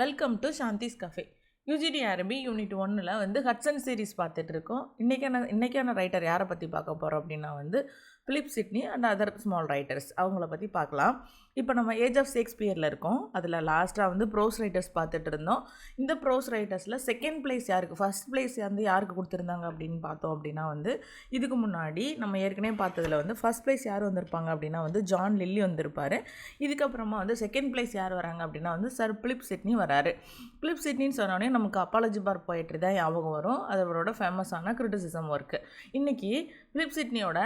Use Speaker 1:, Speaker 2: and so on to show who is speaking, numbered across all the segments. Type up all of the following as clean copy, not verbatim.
Speaker 1: Welcome to Shanthi's cafe. UGD அரபி unit 1ல் வந்து ஹட்சன் சீரிஸ் பார்த்துட்டு இருக்கோம். இன்றைக்கான ரைட்டர் யாரை பற்றி பார்க்க போகிறோம் அப்படின்னா வந்து Philip Sidney and other small writers அவங்கள பற்றி பார்க்கலாம். இப்போ நம்ம ஏஜ் ஆஃப் ஷேக்ஸ்பியரில் இருக்கோம். அதில் லாஸ்ட்டாக வந்து ப்ரோஸ் ரைட்டர்ஸ் பார்த்துட்டு இருந்தோம். இந்த ப்ரோஸ் ரைட்டர்ஸில் செகண்ட் பிளேஸ் யாருக்கு, ஃபஸ்ட் பிளேஸ் வந்து யாருக்கு கொடுத்துருந்தாங்க அப்படின்னு பார்த்தோம் அப்படின்னா வந்து இதுக்கு முன்னாடி நம்ம ஏற்கனவே பார்த்ததில் வந்து ஃபஸ்ட் பிளேஸ் யார் வந்திருப்பாங்க அப்படின்னா வந்து ஜான் லில்லி வந்திருப்பார். இதுக்கப்புறமா வந்து செகண்ட் பிளேஸ் யார் வராங்க அப்படின்னா வந்து சர் பிலிப் சிட்னி வராரு. பிலிப் சிட்னின்னு சொன்னோடனே நமக்கு அப்பாலஜி பார் போயிட்டு தான் ஞாபகம் வரும். அது அவரோட ஃபேமஸான கிரிட்டிசிசம் ஒர்க்கு. இன்றைக்கி பிலிப் சிட்னியோட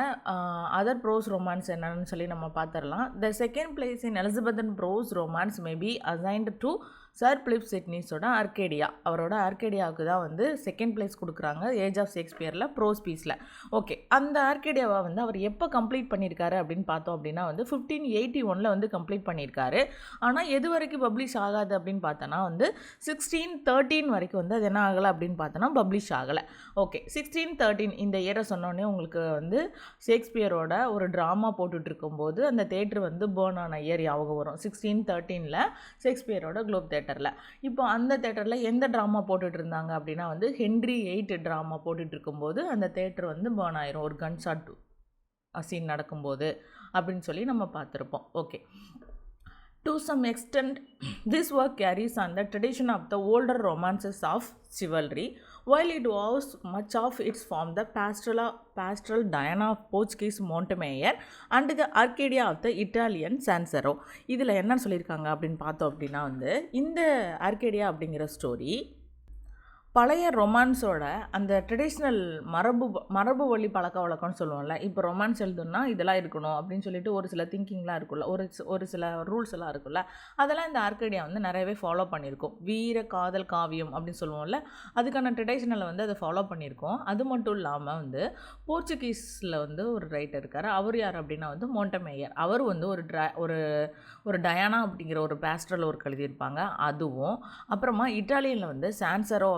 Speaker 1: அதர் ப்ரோஸ் ரொமான்ஸ் என்னன்னு சொல்லி நம்ம பார்த்துடலாம். The second place in Elizabethan prose romance may be assigned to sir Philip சிட்னிஸோட ஆர்கேடியா. அவரோட ஆர்கேடியாவுக்கு தான் வந்து செகண்ட் பிளேஸ் கொடுக்குறாங்க ஏஜ் ஆஃப் ஷேக்ஸ்பியரில் ப்ரோஸ் பீஸில். ஓகே, அந்த ஆர்கேடியாவை வந்து அவர் எப்போ கம்ப்ளீட் பண்ணியிருக்காரு அப்படின்னு பார்த்தோம் அப்படின்னா வந்து 1581 வந்து கம்ப்ளீட் பண்ணியிருக்காரு. ஆனால் எது வரைக்கும் பப்ளிஷ் ஆகாது அப்படின்னு பார்த்தோன்னா வந்து 1613 வரைக்கும் வந்து அது என்ன ஆகலை அப்படின்னு பார்த்தோன்னா பப்ளிஷ் ஆகலை. ஓகே, 1613 இந்த இயரை சொன்னோடனே உங்களுக்கு வந்து ஷேக்ஸ்பியரோட ஒரு ட்ராமா போட்டுட்டு இருக்கும்போது அந்த தேட்டர் வந்து பேர்ன் ஆன இயர் ஞாபகம் வரும். 1613 ஷேக்ஸ்பியரோட குளோப் தேட்டரில். இப்போ அந்த தேட்டரில் எந்த ட்ராமா போட்டுட்டு இருந்தாங்க அப்படின்னா வந்து ஹென்ரி 8 ட்ராமா போட்டுட்டு இருக்கும்போது அந்த தேட்டர் வந்து பேர்ன் ஆயிரும், ஒரு கன் ஷாட் சீன் நடக்கும்போது அப்படின்னு சொல்லி நம்ம பார்த்துருப்போம். Okay, to some extent this work carries on the tradition of the older romances of chivalry, while it owes much of its from the pastoral Diana of Portuguese Montemayor and the Arcadia of the Italian Sansero. இதில் என்ன சொல்லியிருக்காங்க அப்படின்னு பார்த்தோம் அப்படின்னா வந்து இந்த Arcadia அப்படிங்கிற story பழைய ரொமான்ஸோட அந்த ட்ரெடிஷ்னல் மரபு வழி பழக்க வழக்கம்னு சொல்லுவோம்ல. இப்போ ரொமான்ஸ் எழுதுனா இதெல்லாம் இருக்கணும் அப்படின்னு சொல்லிட்டு ஒரு சில திங்கிங்லாம் இருக்குல்ல, ஒரு சில ரூல்ஸ் எல்லாம் இருக்குல்ல, அதெல்லாம் இந்த ஆர்கேடியா வந்து நிறையவே ஃபாலோ பண்ணியிருக்கோம். வீர காதல் காவியம் அப்படின்னு சொல்லுவோம்ல, அதுக்கான ட்ரெடிஷ்னலை வந்து அதை ஃபாலோ பண்ணியிருக்கோம். அது மட்டும் இல்லாமல் வந்து போர்ச்சுகீஸில் வந்து ஒரு ரைட்டர் இருக்கார். அவர் யார் அப்படின்னா வந்து மோண்டமேயர். அவர் வந்து ஒரு டயானா அப்படிங்கிற ஒரு பேஸ்ட்ரல் ஒர்க் எழுதியிருப்பாங்க. அதுவும் அப்புறமா இட்டாலியனில் வந்து சானசரோ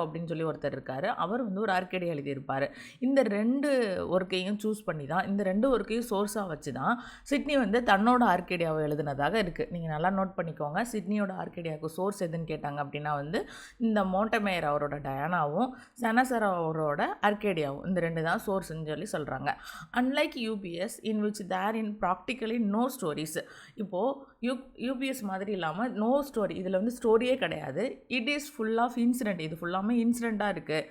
Speaker 1: அப்படின்னு சொல்லி ஒருத்தர் இருக்கார். அவர் வந்து ஒரு ஆர்கேடியா எழுதியிருப்பார். இந்த 2 ஒர்க்கையும் சூஸ் பண்ணி தான், இந்த 2 ஒர்க்கையும் சோர்ஸாக வச்சு தான் சிட்னி வந்து தன்னோட ஆர்கேடியாவை எழுதுனதாக இருக்குது. நீங்கள் நல்லா நோட் பண்ணிக்கோங்க. சிட்னியோட ஆர்கேடியாவுக்கு சோர்ஸ் எதுன்னு கேட்டாங்க அப்படின்னா வந்து இந்த மோண்டமேயர் அவரோட டயானாவும் சானசரோ அவரோட ஆர்கேடியாவும், இந்த 2 தான் சோர்ஸ்ன்னு சொல்லி சொல்கிறாங்க. Unlike UPS in which there in practically no stories. இப்போது யூபிஎஸ் மாதிரி இல்லாமல் நோ ஸ்டோரி, இதில் வந்து ஸ்டோரியே கிடையாது. It is full of incident. இது ஃபுல்லாமே இன்சிடெண்ட்டாக இருக்குது.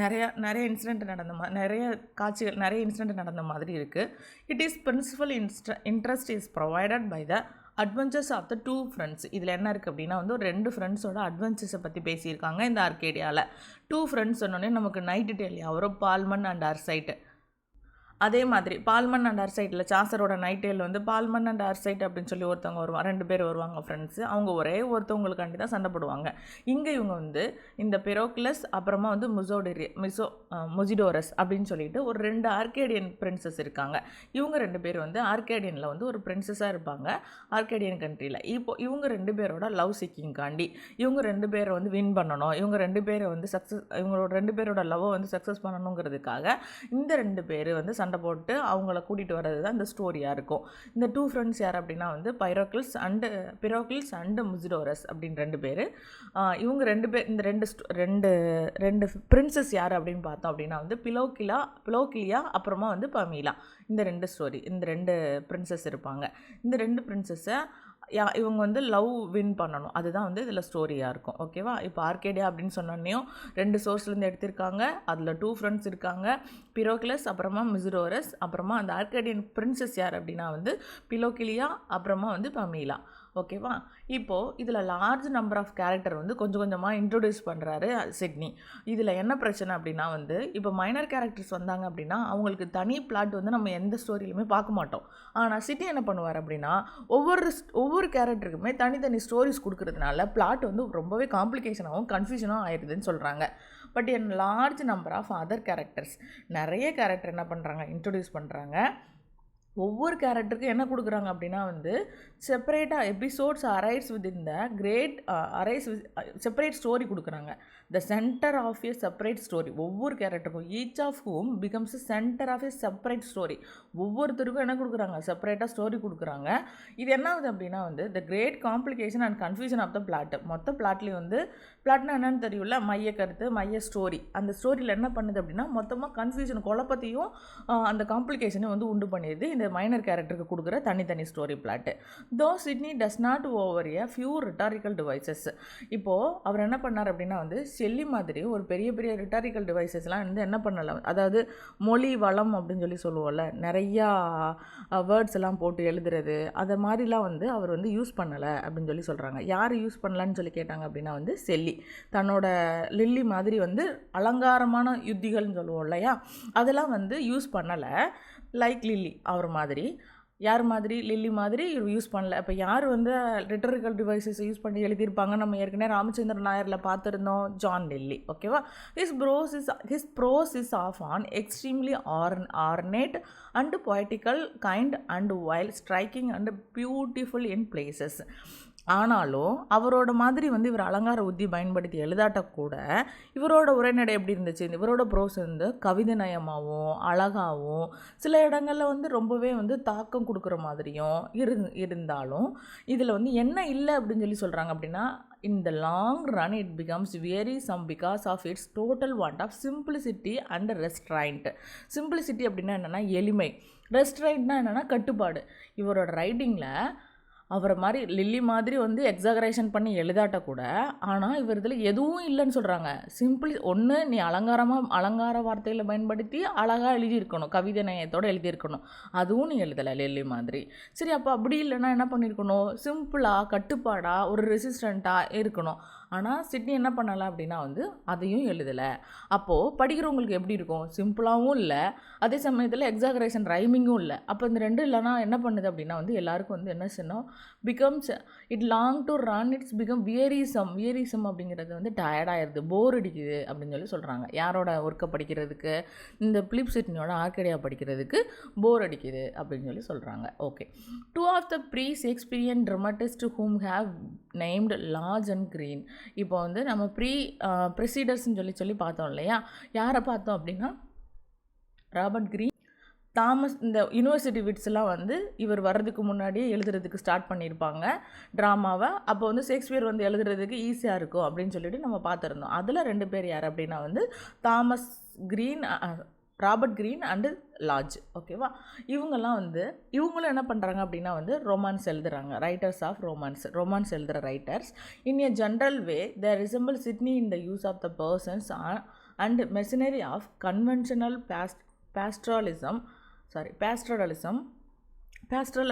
Speaker 1: நிறைய இன்சிடெண்ட் நிறைய காட்சிகள், நிறைய இன்சிடெண்ட் நடந்த மாதிரி இருக்குது. It is principal interest is provided by the adventures of the 2 friends. இதில் என்ன இருக்குது அப்படின்னா வந்து ஒரு 2 ஃப்ரெண்ட்ஸோட அட்வென்ச்சர்ஸை பற்றி பேசியிருக்காங்க இந்த ஆர்கேடியாவில். 2 ஃப்ரெண்ட்ஸ் சொன்னோடனே நமக்கு நைட்டு டெல்லியா வரும், பால்மன் அண்ட் அர்சைட். அதே மாதிரி பால்மன் அண்ட் அர்சைட்டில் சாசரோட நைட்டேல் வந்து பால்மன் அண்ட் அர்சைட் அப்படின்னு சொல்லி ஒருத்தவங்க வருவாங்க, 2 பேர் வருவாங்க ஃப்ரெண்ட்ஸு. அவங்க ஒரே ஒருத்தவங்களுக்காண்டி தான் சண்டை போடுவாங்க. இங்கே இவங்க வந்து இந்த பெரோக்லஸ் அப்புறமா வந்து முஜிடோரஸ் அப்படின்னு சொல்லிட்டு ஒரு 2 ஆர்கேடியன் பிரின்சஸ் இருக்காங்க. இவங்க 2 பேர் வந்து ஆர்கேடியனில் வந்து ஒரு பிரின்சஸாக இருப்பாங்க ஆர்கேடியன் கண்ட்ரியில். இப்போ இவங்க 2 பேரோட லவ் சீக்கிங்காண்டி இவங்க 2 பேரை வந்து வின் பண்ணணும், இவங்க 2 பேரை வந்து இவங்களோட 2 பேரோட லவ்வை வந்து சக்ஸஸ் பண்ணணுங்கிறதுக்காக இந்த 2 பேர் வந்து சண்டை போட்டு அவங்கள கூட்டிகிட்டு வர்றது தான் இந்த ஸ்டோரியாக இருக்கும். இந்த 2 ஃப்ரெண்ட்ஸ் யார் அப்படின்னா வந்து பிரோக்கிள்ஸ் அண்டு முஜிடோரஸ் அப்படின்னு 2 பேர். இவங்க 2 பேர், இந்த ரெண்டு பிரின்சஸ் யார் அப்படின்னு பார்த்தோம் அப்படின்னா வந்து பிலோக்கிலியா அப்புறமா வந்து பமீலா. இந்த 2 ஸ்டோரி, இந்த 2 பிரின்சஸ் இருப்பாங்க. இந்த 2 பிரின்சஸை இவங்க வந்து லவ் வின் பண்ணணும், அதுதான் வந்து இதில் ஸ்டோரியாக இருக்கும். ஓகேவா? இப்போ ஆர்கேடியா அப்படின்னு சொன்னோன்னையும் 2 சோர்ஸ்லேருந்து எடுத்திருக்காங்க. அதில் 2 ஃப்ரெண்ட்ஸ் இருக்காங்க, பிரோக்லஸ் அப்புறமா மிசுடோரஸ். அப்புறமா அந்த ஆர்கேடியன் பிரின்சஸ் யார் அப்படின்னா வந்து பிலோக்கிலியா அப்புறமா வந்து பமீலா. ஓகேவா? இப்போது இதில் லார்ஜ் நம்பர் ஆஃப் கேரக்டர் வந்து கொஞ்சம் கொஞ்சமாக இன்ட்ரொடியூஸ் பண்ணுறாரு சிட்னி. இதில் என்ன பிரச்சனை அப்படின்னா வந்து இப்போ மைனர் கேரக்டர்ஸ் வந்தாங்க அப்படின்னா அவங்களுக்கு தனி பிளாட் வந்து நம்ம எந்த ஸ்டோரியிலுமே பார்க்க மாட்டோம். ஆனால் சிட்னி என்ன பண்ணுவார் அப்படின்னா ஒவ்வொரு கேரக்டருக்குமே தனித்தனி ஸ்டோரிஸ் கொடுக்கறதுனால பிளாட் வந்து ரொம்பவே காம்ப்ளிகேஷனாகவும் கன்ஃபியூஷனாகவும் ஆயிடுதுன்னு சொல்கிறாங்க. But an large number of other characters, நிறைய கேரக்டர் என்ன பண்ணுறாங்க, இன்ட்ரொடியூஸ் பண்ணுறாங்க. ஒவ்வொரு கேரக்டருக்கும் என்ன கொடுக்குறாங்க அப்படின்னா வந்து செப்பரேட்டாக episodes arise with the great arise with separate story கொடுக்குறாங்க. The centre of a separate story. ஒவ்வொரு கேரக்டருக்கும் each of whom becomes centre of a separate story. ஒவ்வொருத்தருக்கும் என்ன கொடுக்குறாங்க, செப்பரேட்டாக ஸ்டோரி கொடுக்குறாங்க. இது என்ன ஆகுது அப்படின்னா வந்து the great complication and confusion of the plot. மொத்த பிளாட்லேயும் வந்து பிளாட்னா என்னன்னு தெரியும்ல, மைய கருத்து, மைய ஸ்டோரி. அந்த ஸ்டோரியில் என்ன பண்ணுது அப்படின்னா மொத்தமாக கன்ஃபியூஷன், குழப்பத்தையும் அந்த காம்ப்ளிகேஷனையும் வந்து உண்டு பண்ணிடுது இந்த மைனர் கேரக்டருக்கு கொடுக்குற தனித்தனி story plot. Though Sidney does not over a few rhetorical devices. இப்போது அவர் என்ன பண்ணார் அப்படின்னா வந்து ஷெல்லி மாதிரி ஒரு பெரிய பெரிய ரிட்டாரிக்கல் டிவைசஸ்லாம் வந்து என்ன பண்ணலாம், அதாவது மொழி வளம் அப்படின்னு சொல்லி சொல்லுவோம்ல, நிறையா வேர்ட்ஸ் எல்லாம் போட்டு எழுதுறது, அதை மாதிரிலாம் வந்து அவர் வந்து யூஸ் பண்ணலை அப்படின்னு சொல்லி சொல்கிறாங்க. யார் யூஸ் பண்ணலான்னு சொல்லி கேட்டாங்க அப்படின்னா வந்து ஷெல்லி. தன்னோட லில்லி மாதிரி வந்து அலங்காரமான யுத்திகள்னு சொல்லுவோம் இல்லையா, அதெல்லாம் வந்து யூஸ் பண்ணலை. லைக் லில்லி அவர் மாதிரி. யார் மாதிரி, லில்லி மாதிரி இவர் யூஸ் பண்ணல. இப்போ யார் வந்து ரிட்டரிக்கல் டிவைசஸ் யூஸ் பண்ணி எழுதியிருப்பாங்க, நம்ம ஏற்கனவே ராமச்சந்திரன் நாயரில் பார்த்துருந்தோம், ஜான் லில்லி. ஓகேவா. His prose is of an extremely ornate and poetical kind and while striking and beautiful in places. ஆனாலும் அவரோட மாதிரி வந்து இவர் அலங்கார உத்தி பயன்படுத்தி எழுதாட்டக்கூட இவரோட உரைநடை எப்படி இருந்துச்சு, இவரோட ப்ரோஸ் வந்து கவிதை நயமாகவும் அழகாகவும் சில இடங்களில் வந்து ரொம்பவே வந்து தாக்கம் கொடுக்குற மாதிரியும் இருந்தாலும் இதில் வந்து என்ன இல்லை அப்படின்னு சொல்லி சொல்கிறாங்க அப்படின்னா, in the long run it becomes wearisome because of its total want of simplicity and restraint. Simplicity அப்படின்னா என்னென்னா எளிமை, ரெஸ்ட்ரைண்ட்னா என்னென்னா கட்டுப்பாடு. இவரோட ரைட்டிங்கில் அவரை மாதிரி லில்லி மாதிரி வந்து எக்ஸாகரேஷன் பண்ணி எழுதாட்ட கூட, ஆனால் இவர் இதில் எதுவும் இல்லைன்னு சொல்கிறாங்க. ஒன்று நீ அலங்கார வார்த்தைகளை பயன்படுத்தி அழகாக எழுதியிருக்கணும், கவிதை நயத்தோடு எழுதியிருக்கணும். அதுவும் நீ எழுதலை லில்லி மாதிரி. சரி, அப்போ அப்படி இல்லைன்னா என்ன பண்ணியிருக்கணும், சிம்பிளாக கட்டுப்பாடாக ஒரு ரெசிஸ்டண்ட்டாக இருக்கணும். ஆனால் சிட்னி என்ன பண்ணலை அப்படின்னா வந்து அதையும் எழுதலை. அப்போது படிக்கிறவங்களுக்கு எப்படி இருக்கும், சிம்பிளாகவும் இல்லை, அதே சமயத்தில் எக்ஸாகரேஷன் ரைமிங்கும் இல்லை. அப்போ இந்த ரெண்டும் இல்லைனா என்ன பண்ணுது அப்படின்னா வந்து எல்லாருக்கும் வந்து என்ன செய்யணும், becomes it long to run its become wearisome அப்படிங்கிறது வந்து டயர்டாகிடுது, போர் அடிக்குது அப்படின்னு சொல்லி சொல்கிறாங்க. யாரோட ஒர்க்கை படிக்கிறதுக்கு, இந்த பிலிப் சிட்னியோட ஆர்கேடியா படிக்கிறதுக்கு போர் அடிக்குது அப்படின்னு சொல்லி சொல்கிறாங்க. Okay. 2 of the pre-Shakespearean dramatists whom have named large and green. இப்போ வந்து நம்ம ப்ரெசிடர்ஸ்ன்னு சொல்லி பார்த்தோம் இல்லையா, யாரை பார்த்தோம் அப்படின்னா ராபர்ட் கிரீன், தாமஸ். இந்த யூனிவர்சிட்டி விட்ஸ்லாம் வந்து இவர் வர்றதுக்கு முன்னாடியே எழுதுறதுக்கு ஸ்டார்ட் பண்ணியிருப்பாங்க ட்ராமாவை. அப்போ வந்து ஷேக்ஸ்பியர் வந்து எழுதுறதுக்கு ஈஸியாக இருக்கும் அப்படின்னு சொல்லிட்டு நம்ம பார்த்துருந்தோம். அதில் 2 பேர் யார் அப்படின்னா வந்து Thomas Greene, Robert Greene and Lodge. ஓகேவா. இவங்களும் என்ன பண்ணுறாங்க அப்படின்னா வந்து ரொமான்ஸ் எழுதுகிறாங்க, ரைட்டர்ஸ் ஆஃப் ரொமான்ஸ் எழுதுகிற writers. In a general way they resemble Sidney in the use of the persons and machinery of conventional pastoralism. Pastoral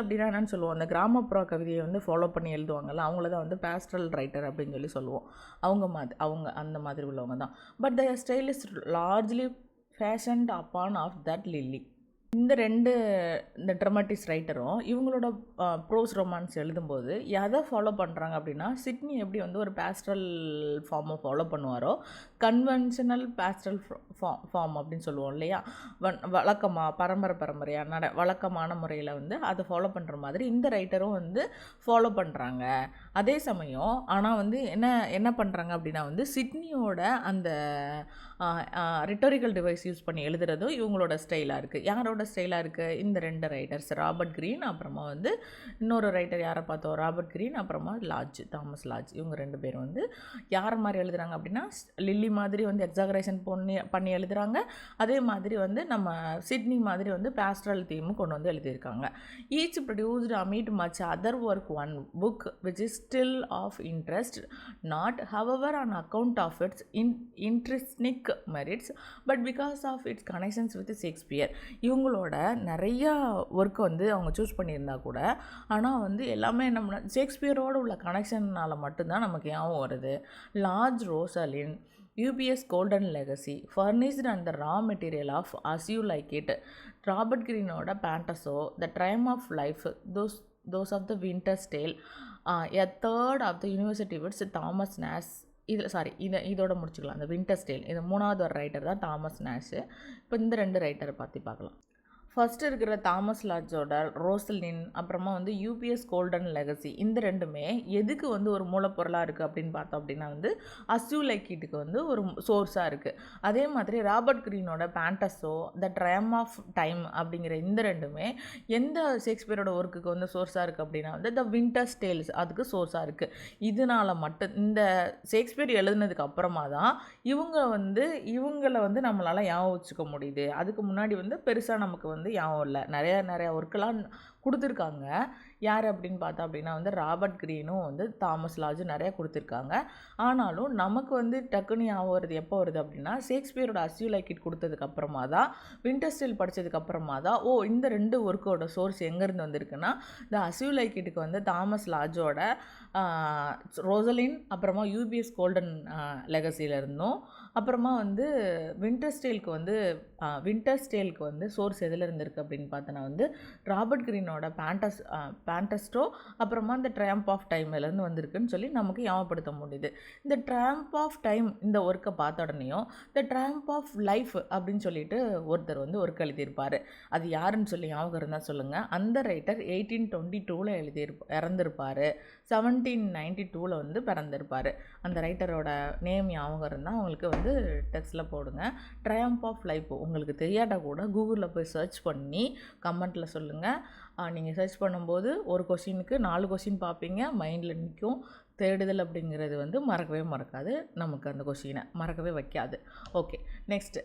Speaker 1: அப்படின்னா என்னன்னு சொல்லுவோம், அந்த கிராமப்புற கவிதையை வந்து ஃபாலோ பண்ணி எழுதுவாங்கள்ல, அவங்கள தான் வந்து பேஸ்ட்ரல் ரைட்டர் அப்படின்னு சொல்லி சொல்லுவோம். அவங்க அந்த மாதிரி உள்ளவங்க தான். But the style is largely fashioned upon of that Lily. இந்த ட்ரமாட்டிஸ் ரைட்டரும் இவங்களோட ப்ரோஸ் ரொமான்ஸ் எழுதும்போது எதை ஃபாலோ பண்ணுறாங்க அப்படின்னா, சிட்னி எப்படி வந்து ஒரு பேஸ்ட்ரல் ஃபார்மை ஃபாலோ பண்ணுவாரோ, கன்வென்ஷனல் பேஸ்ட்ரல் ஃபார்ம் அப்படின்னு சொல்லுவோம் இல்லையா, வழக்கமாக பரம்பரையாக வழக்கமான முறையில் வந்து அதை ஃபாலோ பண்ணுற மாதிரி இந்த ரைட்டரும் வந்து ஃபாலோ பண்ணுறாங்க. அதே சமயம் ஆனால் வந்து என்ன பண்ணுறாங்க அப்படின்னா வந்து சிட்னியோட அந்த ரிட்டோரிக்கல் டிவைஸ் யூஸ் பண்ணி எழுதுறதும் இவங்களோட ஸ்டைலாக இருக்குது. யாரோட ஸ்டைலாக இருக்குது, இந்த 2 ரைட்டர்ஸ், ராபர்ட் கிரீன் அப்புறமா வந்து இன்னொரு ரைட்டர் யாரை பார்த்தோம், ராபர்ட் கிரீன் அப்புறமா தாமஸ் லார்ஜ். இவங்க 2 பேரும் வந்து யார் மாதிரி எழுதுகிறாங்க அப்படின்னா லில்லி மாதிரி வந்து எக்ஸாகரேஷன் பண்ணி எழுதுகிறாங்க. அதே மாதிரி வந்து நம்ம சிட்னி மாதிரி வந்து பேஸ்ட்ரல் தீமும் கொண்டு வந்து எழுதியிருக்காங்க. Each produced amid much other work one book which is still of interest, not however on account of its intrinsic merits but because of its connections with Shakespeare. இவங்களோட நிறையா ஒர்க் வந்து அவங்க சூஸ் பண்ணியிருந்தா கூட, ஆனால் வந்து எல்லாமே நம்ம ஷேக்ஸ்பியரோடு உள்ள கனெக்ஷனால் மட்டும்தான் நமக்கு ஞாபகம் வருது. Lodge Rosalynde, UBS golden legacy, furnished and the raw material of as you like it, Robert கிரீனோட Pandosto, the triumph of life, those of the winter's tale, a third of the university wits, Thomas Nashe. இதோட முடிச்சுக்கலாம். இந்த winters Dale, இது 3வது ஒரு writer தான் Thomas Nash. இப்போ இந்த 2 ரைட்டரை பற்றி பார்க்கலாம். ஃபர்ஸ்ட் இருக்கிற தாமஸ் லாட்ஜோட ரோசலின், அப்புறமா வந்து யூபிஎஸ் கோல்டன் லெகசி, இந்த ரெண்டுமே எதுக்கு வந்து ஒரு மூலப்பொருளாக இருக்குது அப்படின்னு பார்த்தோம் அப்படின்னா வந்து அஸ்யூலைக்கீட்டுக்கு வந்து ஒரு சோர்ஸாக இருக்குது. அதே மாதிரி ராபர்ட் கிரீனோட Pandosto, the triumph of time அப்படிங்கிற இந்த ரெண்டுமே எந்த ஷேக்ஸ்பியரோட ஒர்க்குக்கு வந்து சோர்ஸாக இருக்குது அப்படின்னா வந்து த வின்டர்ஸ் டேல்ஸ் அதுக்கு சோர்ஸாக இருக்குது. இதனால் மட்டும் இந்த ஷேக்ஸ்பியர் எழுதுனதுக்கு அப்புறமா தான் இவங்களை வந்து நம்மளால் ஞாபகம் வச்சுக்க முடியுது. அதுக்கு முன்னாடி வந்து பெருசாக நமக்கு வந்து ஞாபகம் இல்லை. நிறையா ஒர்க்கெல்லாம் கொடுத்துருக்காங்க. யார் அப்படின்னு பார்த்தா அப்படின்னா வந்து ராபர்ட் கிரீனும் வந்து தாமஸ் லாட்ஜும் நிறையா கொடுத்துருக்காங்க. ஆனாலும் நமக்கு வந்து டக்குன்னு ஞாபகம் வருது எப்போ வருது அப்படின்னா ஷேக்ஸ்பியரோட அஸ்யூலைக்கீட் கொடுத்ததுக்கப்புறமா தான், வின்டர்ஸ் டேல் படித்ததுக்கப்புறமா தான் இந்த 2 ஒர்க்கோட சோர்ஸ் எங்கேருந்து வந்திருக்குன்னா இந்த அஸ்யூலைக்கீட்டுக்கு வந்து தாமஸ் லாட்ஜோட ரோசலின், அப்புறமா யூபிஎஸ் கோல்டன் லெகசியிலேருந்தும், அப்புறமா வந்து வின்டர்ஸ் டேலுக்கு வந்து சோர்ஸ் எதில் இருந்திருக்கு அப்படின்னு பார்த்தோன்னா வந்து ராபர்ட் கிரீனோட பேண்டஸ்டோ, அப்புறமா இந்த ட்ராம்ப் ஆஃப் டைம்லேருந்து வந்திருக்குன்னு சொல்லி நமக்கு ஞாபகப்படுத்த முடியுது. இந்த ட்ராம்ப் ஆஃப் டைம் இந்த ஒர்க்கை பார்த்த உடனேயும் இந்த ட்ராம்ப் ஆஃப் லைஃப் அப்படின்னு சொல்லிட்டு ஒருத்தர் வந்து ஒர்க் எழுதியிருப்பார். அது யாருன்னு சொல்லி ஞாபகம் இருந்தால் சொல்லுங்கள். அந்த ரைட்டர் 1822 இறந்துருப்பார். 1792 வந்து பிறந்திருப்பார். அந்த ரைட்டரோட நேம் ஞாபகம் இருந்தால் அவங்களுக்கு வந்து டெக்ஸ்ட்டில் போடுங்க. ட்ரையம்ப் ஆஃப் லைஃப் உங்களுக்கு தெரியாட்டா கூட கூகுளில் போய் சர்ச் பண்ணி கமெண்ட்டில் சொல்லுங்கள். நீங்கள் சர்ச் பண்ணும்போது ஒரு கொஷினுக்கு 4 கொஷின் பார்ப்பீங்க, மைண்டில் நிற்கும். தேடுதல் அப்படிங்கிறது வந்து மறக்காது, நமக்கு அந்த கொஷினை மறக்கவே வைக்காது. Okay, next.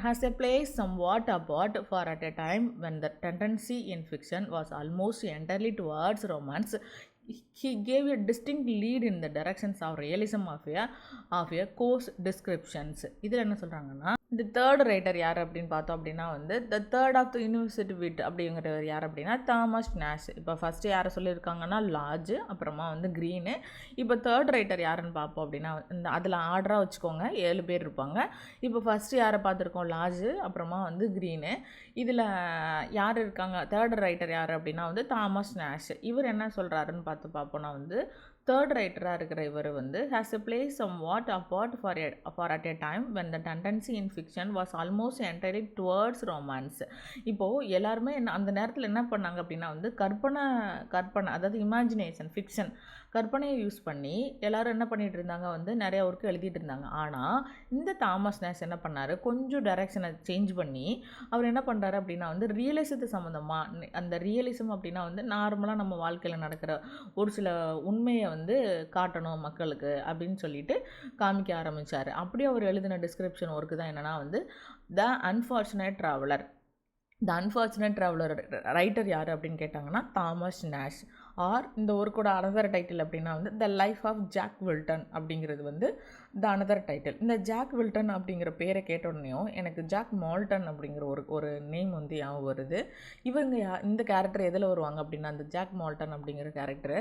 Speaker 1: has a place somewhat apart for at a time when the tendency in fiction was almost entirely towards romance. He gave a distinct lead in the directions of realism of a course descriptions. இதில் என்ன சொல்கிறாங்கன்னா, இந்த third writer யார் அப்படின்னு பார்த்தோம் அப்படின்னா வந்து the third of the university wit அப்படிங்கிறவர் யார் அப்படின்னா தாமஸ் நாஷ். இப்போ ஃபஸ்ட்டு யாரை சொல்லியிருக்காங்கன்னா லாட்ஜ், அப்புறமா வந்து க்ரீனு. இப்போ தேர்ட் ரைட்டர் யாருன்னு பார்ப்போம் அப்படின்னா இந்த அதில் ஆர்டராக வச்சுக்கோங்க, 7 பேர் இருப்பாங்க. இப்போ ஃபஸ்ட்டு யாரை பார்த்துருக்கோம், லாட்ஜு, அப்புறமா வந்து க்ரீனு. இதில் யார் இருக்காங்க, தேர்ட் ரைட்டர் யார் அப்படின்னா வந்து தாமஸ் நாஷ். இவர் என்ன சொல்கிறாருன்னு பார்ப்போம்னா வந்து தேர்ட் ரைட்டராக இருக்கிற இவர் வந்து has a place somewhat apart for at a time when the tendency in fiction was almost entirely towards romance. இப்போது எல்லாருமே அந்த நேரத்தில் என்ன பண்ணாங்க அப்படின்னா வந்து கற்பனை அதாவது இமேஜினேஷன், ஃபிக்ஷன், கற்பனையை யூஸ் பண்ணி எல்லோரும் என்ன பண்ணிகிட்டு இருந்தாங்க வந்து நிறையா ஒர்க்கு எழுதிட்டு இருந்தாங்க. ஆனால் இந்த தாமஸ் நாஷ் என்ன பண்ணார், கொஞ்சம் டைரெக்ஷனை சேஞ்ச் பண்ணி அவர் என்ன பண்ணுறாரு அப்படின்னா வந்து ரியலிசத்து சம்மந்தமாக, அந்த ரியலிசம் அப்படின்னா வந்து நார்மலாக நம்ம வாழ்க்கையில் நடக்கிற ஒரு சில உண்மையை வந்து காட்டணும் மக்களுக்கு அப்படின்னு சொல்லிட்டு காமிக்க ஆரம்பித்தார். அப்படியே அவர் எழுதின டிஸ்கிரிப்ஷன் ஒர்க்கு தான் என்னென்னா வந்து த அன்ஃபார்ச்சுனேட் ட்ராவலர். த அன்ஃபார்ச்சுனேட் ட்ராவலர் ரைட்டர் யார் அப்படின்னு கேட்டாங்கன்னா தாமஸ் நாஷ். ஆர் இந்த ஒர்க்கோட அனதர் டைட்டில் அப்படின்னா வந்து த லைஃப் ஆஃப் ஜாக் வில்டன் அப்படிங்கிறது வந்து த அனதர் டைட்டில். இந்த ஜாக் வில்டன் அப்படிங்கிற பேரை கேட்டோடனையும் எனக்கு ஜாக் மால்டன் அப்படிங்கிற ஒரு நேம் வந்து ஞாபகம் வருது. இந்த கேரக்டர் எதில் வருவாங்க அப்படின்னா அந்த ஜாக் மால்டன் அப்படிங்கிற கேரக்டர்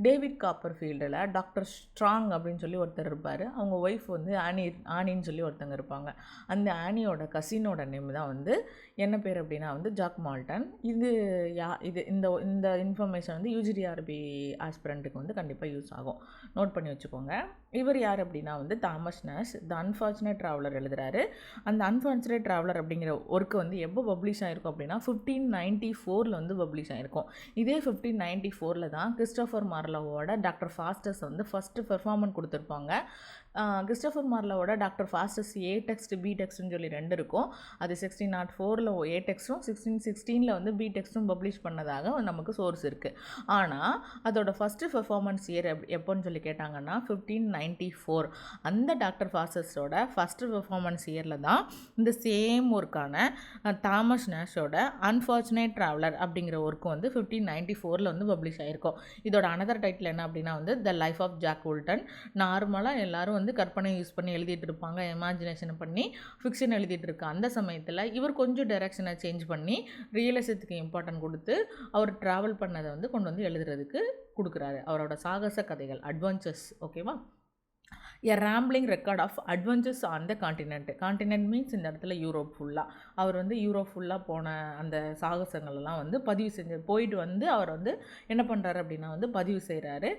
Speaker 1: டேவிட் காப்பர்ஃபீல்டில் டாக்டர் ஸ்ட்ராங் அப்படின்னு சொல்லி ஒருத்தர் இருப்பார். அவங்க ஒய்ஃப் வந்து ஆனின்னு சொல்லி ஒருத்தங்க இருப்பாங்க. அந்த ஆனியோட கசினோட நேம் தான் வந்து என்ன பேர் அப்படின்னா வந்து ஜாக் மால்டன். இது இந்த இன்ஃபர்மேஷன் வந்து யூஜிடிஆர்பி ஆஸ்பிரண்ட்டுக்கு வந்து கண்டிப்பாக யூஸ் ஆகும், நோட் பண்ணி வச்சுக்கோங்க. இவர் யார் அப்படின்னா வந்து தாமஸ் நாஷ் த அன்ஃபார்ச்சுனேட் ட்ராவலர் எழுதுகிறாரு. அந்த அன்ஃபார்ச்சுனேட் ட்ராவலர் அப்படிங்கிற ஒர்க்கு வந்து எப்போ பப்ளிஷ் ஆகிருக்கும் அப்படின்னா 1594 வந்து பப்ளிஷ் ஆகிருக்கும். இதே 1594 தான் கிறிஸ்டோஃபர் மார்லோவோட டாக்டர் ஃபாஸ்டஸ் வந்து ஃபஸ்ட்டு பெர்ஃபார்மன்ஸ் கொடுத்துருப்பாங்க. கிறிஸ்டோஃபர் மார்லோவோட டாக்டர் ஃபாஸ்டஸ் ஏ டெக்ஸ்ட் பி டெக்ஸ்ட்னு சொல்லி 2 இருக்கும். அது 1604 ஏ டெக்ஸ்ட்டும் 1616 வந்து பி டெக்ஸ்ட்டும் பப்ளிஷ் பண்ணதாக நமக்கு சோர்ஸ் இருக்குது. ஆனால் அதோட ஃபஸ்ட்டு பெர்ஃபார்மன்ஸ் இயர் எப்போன்னு சொல்லி கேட்டாங்கன்னா 1594. அந்த டாக்டர் ஃபாஸ்டஸோட ஃபஸ்ட்டு பெர்ஃபார்மன்ஸ் இயரில் தான் இந்த சேம் ஒர்க்கான தாமஸ் நாஷோட அன்ஃபார்ச்சுனேட் ட்ராவலர் அப்படிங்கிற ஒர்க்கு வந்து 1594 வந்து பப்ளிஷ் ஆகிருக்கும். இதோட அனதர் டைட்டில் என்ன அப்படின்னா வந்து த லைஃப் ஆஃப் ஜாக் வில்டன். நார்மலாக எல்லாரும் வந்து கற்பனையை யூஸ் பண்ணி எழுதிட்டு இருப்பாங்க, இமேஜினேஷன் பண்ணி ஃபிக்ஷன் எழுதிட்டு இருக்க அந்த சமயத்தில் இவர் கொஞ்சம் டைரக்ஷனை சேஞ்ச் பண்ணி ரியலிசத்துக்கு இம்பார்ட்டன்ட் கொடுத்து அவர் ட்ராவல் பண்ணதை வந்து கொண்டு வந்து எழுதுறதுக்கு கொடுக்குறாரு. அவரோட சாகச கதைகள், அட்வென்ச்சர்ஸ். ஓகேவா? A rambling record of adventures on the continent. Continent means இந்த இடத்துல யூரோப் ஃபுல்லாக. அவர் வந்து யூரோப் ஃபுல்லாக போன அந்த சாகசங்கள்லாம் வந்து பதிவு போயிட்டு வந்து அவர் வந்து என்ன பண்ணுறாரு அப்படின்னா வந்து பதிவு செய்கிறாரு.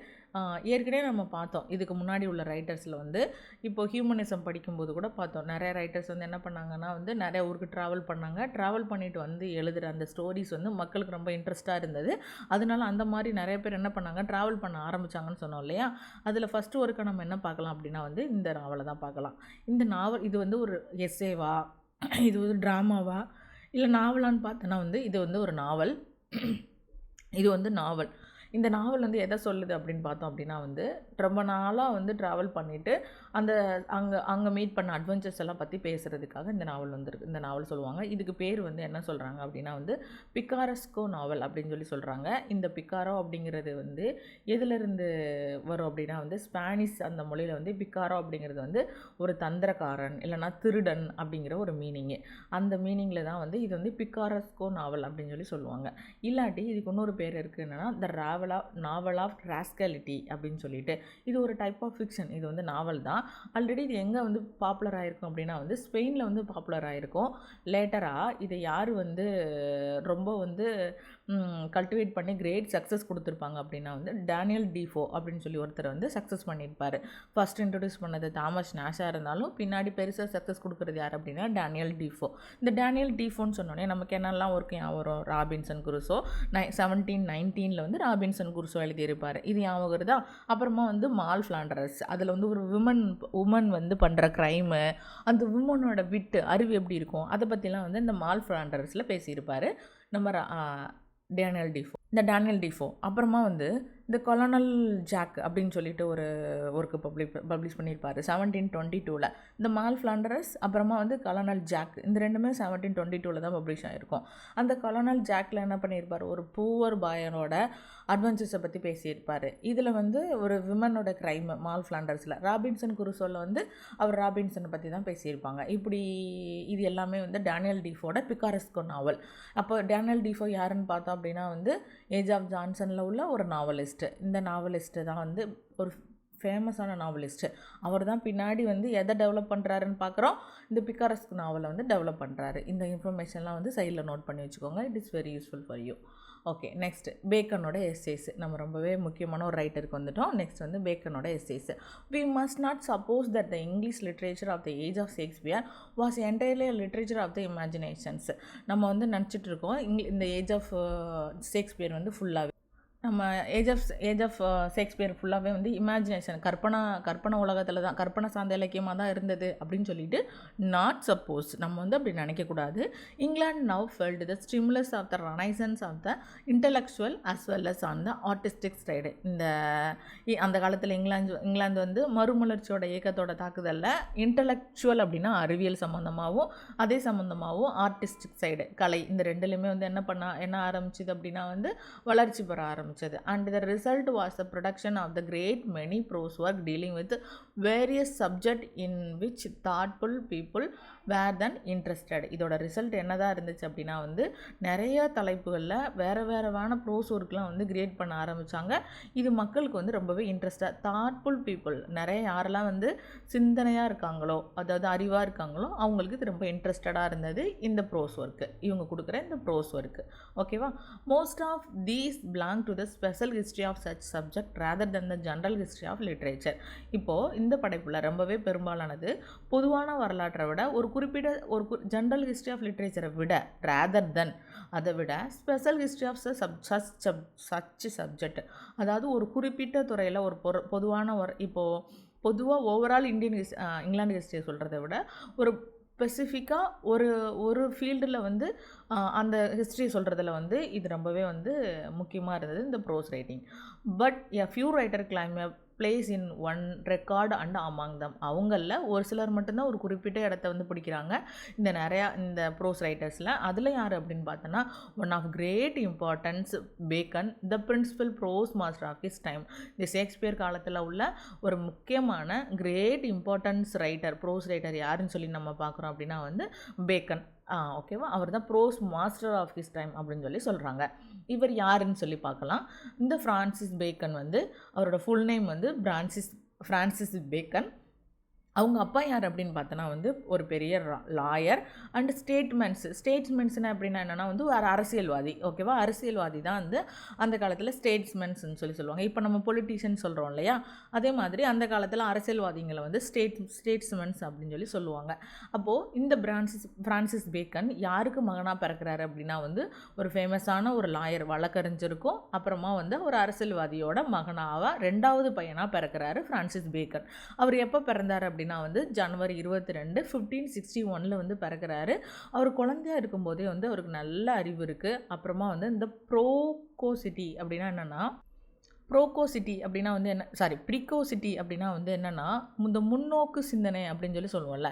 Speaker 1: ஏற்கனவே நம்ம பார்த்தோம் இதுக்கு முன்னாடி உள்ள ரைட்டர்ஸில் வந்து இப்போ ஹியூமனிசம் படிக்கும்போது கூட பார்த்தோம். நிறைய ரைட்டர்ஸ் வந்து என்ன பண்ணாங்கன்னா வந்து நிறைய ஊருக்கு ட்ராவல் பண்ணாங்க. ட்ராவல் பண்ணிட்டு வந்து எழுதுகிற அந்த ஸ்டோரிஸ் வந்து மக்களுக்கு ரொம்ப இன்ட்ரெஸ்ட்டாக இருந்தது. அதனால அந்த மாதிரி நிறைய பேர் என்ன பண்ணாங்க, ட்ராவல் பண்ண ஆரம்பித்தாங்கன்னு சொன்னோம் இல்லையா. அதில் ஃபஸ்ட்டு ஒருக்க நம்ம என்ன பார்க்கலாம் அப்படின்னா வந்து இந்த நாவலை தான் பார்க்கலாம். இந்த நாவல் இது வந்து ஒரு எஸ்ஸேவா, இது வந்து ட்ராமாவா, இல்லை நாவலான்னு பார்த்தோன்னா வந்து இது வந்து ஒரு நாவல். இது வந்து நாவல். இந்த நாவல் வந்து எதை சொல்லுது அப்படின்னு பார்த்தோம் அப்படின்னா வந்து ரொம்ப நாளாக வந்து ட்ராவல் பண்ணிவிட்டு அந்த அங்கே மீட் பண்ண அட்வென்ச்சர்ஸ் எல்லாம் பற்றி பேசுகிறதுக்காக இந்த நாவல் வந்துருக்கு. இந்த நாவல் சொல்லுவாங்க. இதுக்கு பேர் வந்து என்ன சொல்கிறாங்க அப்படின்னா வந்து பிக்காரஸ்கோ நாவல் அப்படின்னு சொல்கிறாங்க. இந்த பிக்காரோ அப்படிங்கிறது வந்து எதிலிருந்து வரும் அப்படின்னா வந்து ஸ்பானிஷ் அந்த மொழியில் வந்து பிக்காரோ அப்படிங்கிறது வந்து ஒரு தந்திரக்காரன் இல்லைனா திருடன் அப்படிங்கிற ஒரு மீனிங்கு. அந்த மீனிங்கில் தான் வந்து இது வந்து பிக்காரஸ்கோ நாவல் அப்படின்னு சொல்லுவாங்க. இல்லாட்டி இதுக்கு இன்னொரு பேர் இருக்குது, என்னென்னா த நாவல் ஆஃப் ராஸ்காலிட்டி அப்படின்னு சொல்லிட்டு. இது ஒரு டைப் ஆஃப் ஃபிக்ஷன். இது வந்து நாவல் தான். ஆல்ரெடி இது எங்கே வந்து பாப்புலர் ஆகிருக்கும் அப்படின்னா வந்து ஸ்பெயினில் வந்து பாப்புலர் ஆகிருக்கும். லேட்டராக இதை யார் வந்து ரொம்ப வந்து கல்டிவேட் பண்ணி கிரேட் சக்ஸஸ் கொடுத்துருப்பாங்க அப்படின்னா வந்து டேனியல் டீஃபோ அப்படின்னு சொல்லி ஒருத்தர் வந்து சக்ஸஸ் பண்ணியிருப்பார். ஃபஸ்ட் இன்ட்ரடியூஸ் பண்ணது தாமஸ் நாஷாக இருந்தாலும் பின்னாடி பெருசாக சக்ஸஸ் கொடுக்குறது யார் அப்படின்னா டேனியல் டீஃபோ. இந்த டேனியல் டீஃபோன்னு சொன்னோன்னே நமக்கு என்னெல்லாம் ஒர்க்கு ஞாபகம், ராபின்சன் குருசோ 1719 வந்து ராபின்சன் குருசோ எழுதியிருப்பார். இது ஞாபகம் வருதா. அப்புறமா வந்து மால் ஃப்ளாண்டரஸ், அதில் வந்து ஒரு உமன் வந்து பண்ணுற க்ரைமு, அந்த உமனோட விட்டு அறிவு எப்படி இருக்கும் அதை பற்றிலாம் வந்து இந்த மால் ஃப்ளாண்டரஸில் பேசியிருப்பார் நம்ம டேனியல் டீஃபோ. இந்த டேனியல் டீஃபோ அப்புறமா வந்து இந்த கொலனல் ஜாக் அப்படின்னு சொல்லிட்டு ஒரு ஒர்க்கு பப்ளிஷ் பண்ணியிருப்பார் 1722. இந்த மால் ஃப்ளாண்டரஸ் அப்புறமா வந்து கொலனல் ஜாக், இந்த ரெண்டுமே 1722 தான் பப்ளிஷ் ஆகிருக்கும். அந்த கொலனல் ஜாக்கில் என்ன பண்ணியிருப்பார், ஒரு பூவர் பாயனோட அட்வென்ச்சர்ஸை பற்றி பேசியிருப்பார். இதில் வந்து ஒரு விமனோட க்ரைம் மால் ஃப்ளாண்டர்ஸில். ராபின்சன் குருசோவில் வந்து அவர் ராபின்சனை பற்றி தான் பேசியிருப்பாங்க. இப்படி இது எல்லாமே வந்து டேனியல் டீஃபோட பிக்காரஸ்கோ நாவல். அப்போ டேனியல் டீஃபோ யாருன்னு பார்த்தோம் அப்படின்னா வந்து ஏஜ் ஆஃப் ஜான்சனில் உள்ள ஒரு நாவலிஸ்ட். இந்த நாவலிஸ்ட்டு தான் வந்து ஒரு ஃபேமஸான நாவலிஸ்ட்டு. அவர் தான் பின்னாடி வந்து எதை டெவலப் பண்ணுறாருன்னு பார்க்குறோம், இந்த பிக்காரஸ்கோ நாவலை வந்து டெவலப் பண்ணுறாரு. இந்த இன்ஃபர்மேஷன்லாம் வந்து சைடில் நோட் பண்ணி வச்சுக்கோங்க. It is very useful for you. Okay, next பேக்கனோட எஸ்ஸேஸ். நம்ம ரொம்பவே முக்கியமான ஒரு ரைட்டருக்கு வந்துட்டோம். நெக்ஸ்ட் வந்து பேக்கனோட essays. We must not suppose that the English literature of the age of Shakespeare was entirely literature of the imaginations. நம்ம வந்து நினச்சிட்டு இருக்கோம் இந்த ஏஜ் ஆஃப் ஷேக்ஸ்பியர் வந்து ஃபுல்லாகவே நம்ம ஏஜ் ஆஃப் ஷேக்ஸ்பியர் ஃபுல்லாகவே வந்து இமேஜினேஷன், கற்பனை உலகத்தில் தான், கற்பனை சார்ந்த இலக்கியமாக தான் இருந்தது அப்படின்னு சொல்லிட்டு நாட் சப்போஸ் நம்ம வந்து அப்படி நினைக்கக்கூடாது. England now felt the stimulus of the renaissance of the intellectual as well as on the artistic side. அந்த காலத்தில் இங்கிலாந்து வந்து மறுமலர்ச்சியோட இயக்கத்தோட தாக்குதலில் இன்டலெக்சுவல் அப்படின்னா அறிவியல் சம்மந்தமாகவும் அதே சம்மந்தமாகவும் ஆர்டிஸ்டிக் சைடு கலை, இந்த ரெண்டுலேயுமே வந்து என்ன ஆரம்பிச்சுது அப்படின்னா வந்து வளர்ச்சி பெற ஆரம்பிச்சு. And the result was the production of the great many prose work dealing with various subjects in which thoughtful people were then interested. இதோட ரிசல்ட் என்னதான் இருந்துச்சு அப்படின்னா வந்து நிறைய தலைப்புகளில் வேறு ப்ரோஸ் ஒர்க்லாம் வந்து கிரியேட் பண்ண ஆரம்பித்தாங்க. இது மக்களுக்கு வந்து ரொம்பவே இன்ட்ரெஸ்டாக, தாட்ஃபுல் பீப்புள், நிறைய யாரெல்லாம் வந்து சிந்தனையாக இருக்காங்களோ, அதாவது அறிவாக இருக்காங்களோ அவங்களுக்கு இது ரொம்ப இன்ட்ரெஸ்டடாக இருந்தது இந்த ப்ரோஸ் ஒர்க்கு, இவங்க கொடுக்குற இந்த ப்ரோஸ் ஒர்க்கு. ஓகேவா. Most of these belong to the special history of such subject rather than the general history of literature. இப்போது இந்த படைப்பில் ரொம்பவே பெரும்பாலானது பொதுவான வரலாற்றை விட ஒரு குறிப்பிட்ட ஒரு ஜென்ரல் ஹிஸ்ட்ரி ஆஃப் லிட்ரேச்சரை விட ரேதர் தென் அதை விட special history of such subject, அதாவது ஒரு குறிப்பிட்ட துறையில் ஒரு பொதுவான இப்போது பொதுவாக ஓவரால் இங்கிலாந்து ஹிஸ்ட்ரியை சொல்கிறத விட ஒரு ஸ்பெசிஃபிக்காக ஒரு ஃபீல்டில் வந்து அந்த ஹிஸ்ட்ரி சொல்கிறதுல வந்து இது ரொம்பவே வந்து முக்கியமாக இருந்தது இந்த prose writing. But a few writer claim a place in one record and among them. அவங்களில் ஒரு சிலர் மட்டும்தான் ஒரு குறிப்பிட்ட இடத்த வந்து பிடிக்கிறாங்க இந்த ப்ரோஸ் ரைட்டர்ஸில். அதில் யார் அப்படின்னு பார்த்தோன்னா one of great importance Bacon, the principal prose master of his time. இந்த ஷேக்ஸ்பியர் காலத்தில் உள்ள ஒரு முக்கியமான great importance writer, prose writer யாருன்னு சொல்லி நம்ம பார்க்குறோம் அப்படின்னா வந்து பேக்கன். ஓகேவா. அவர் தான் prose master of his time அப்படின்னு சொல்லி சொல்கிறாங்க. இவர் யாருன்னு சொல்லி பார்க்கலாம். இந்த ஃப்ரான்சிஸ் பேக்கன் வந்து அவரோட ஃபுல் நேம் வந்து ஃப்ரான்சிஸ் பேக்கன். அவங்க அப்பா யார் அப்படின்னு பார்த்தோன்னா வந்து ஒரு பெரிய லாயர் அண்ட் ஸ்டேட்ஸ்மென்ஸ்னால் அப்படின்னா என்னென்னா வந்து ஒரு அரசியல்வாதி. ஓகேவா, அரசியல்வாதி தான் வந்து அந்த காலத்தில் ஸ்டேட்ஸ்மென்ஸ்ன்னு சொல்லுவாங்க. இப்போ நம்ம பொலிட்டீஷியன் சொல்கிறோம் இல்லையா, அதே மாதிரி அந்த காலத்தில் அரசியல்வாதிகளை வந்து ஸ்டேட்ஸ்மென்ஸ் அப்படின்னு சொல்லுவாங்க. அப்போது இந்த ஃப்ரான்சிஸ் பேக்கன் யாருக்கு மகனாக பிறக்கிறாரு அப்படின்னா வந்து ஒரு ஃபேமஸான ஒரு லாயர் வழக்கறிஞருக்கும் அப்புறமா வந்து ஒரு அரசியல்வாதியோட மகனாக 2வது பையனாக பிறக்கிறாரு ஃப்ரான்சிஸ் பேக்கன். அவர் எப்போ பிறந்தார் அப்படின்னா வந்து ஜனவரி 22, 1561 வந்து பிறக்கிறாரு. அவர் குழந்தையாக இருக்கும்போதே வந்து அவருக்கு நல்ல அறிவு இருக்குது. அப்புறமா வந்து இந்த ப்ரோகோசிட்டி அப்படின்னா என்னென்னா ப்ரிகோசிட்டி அப்படின்னா வந்து என்னென்னா இந்த முன்னோக்கு சிந்தனை அப்படின்னு சொல்லுவோம்ல,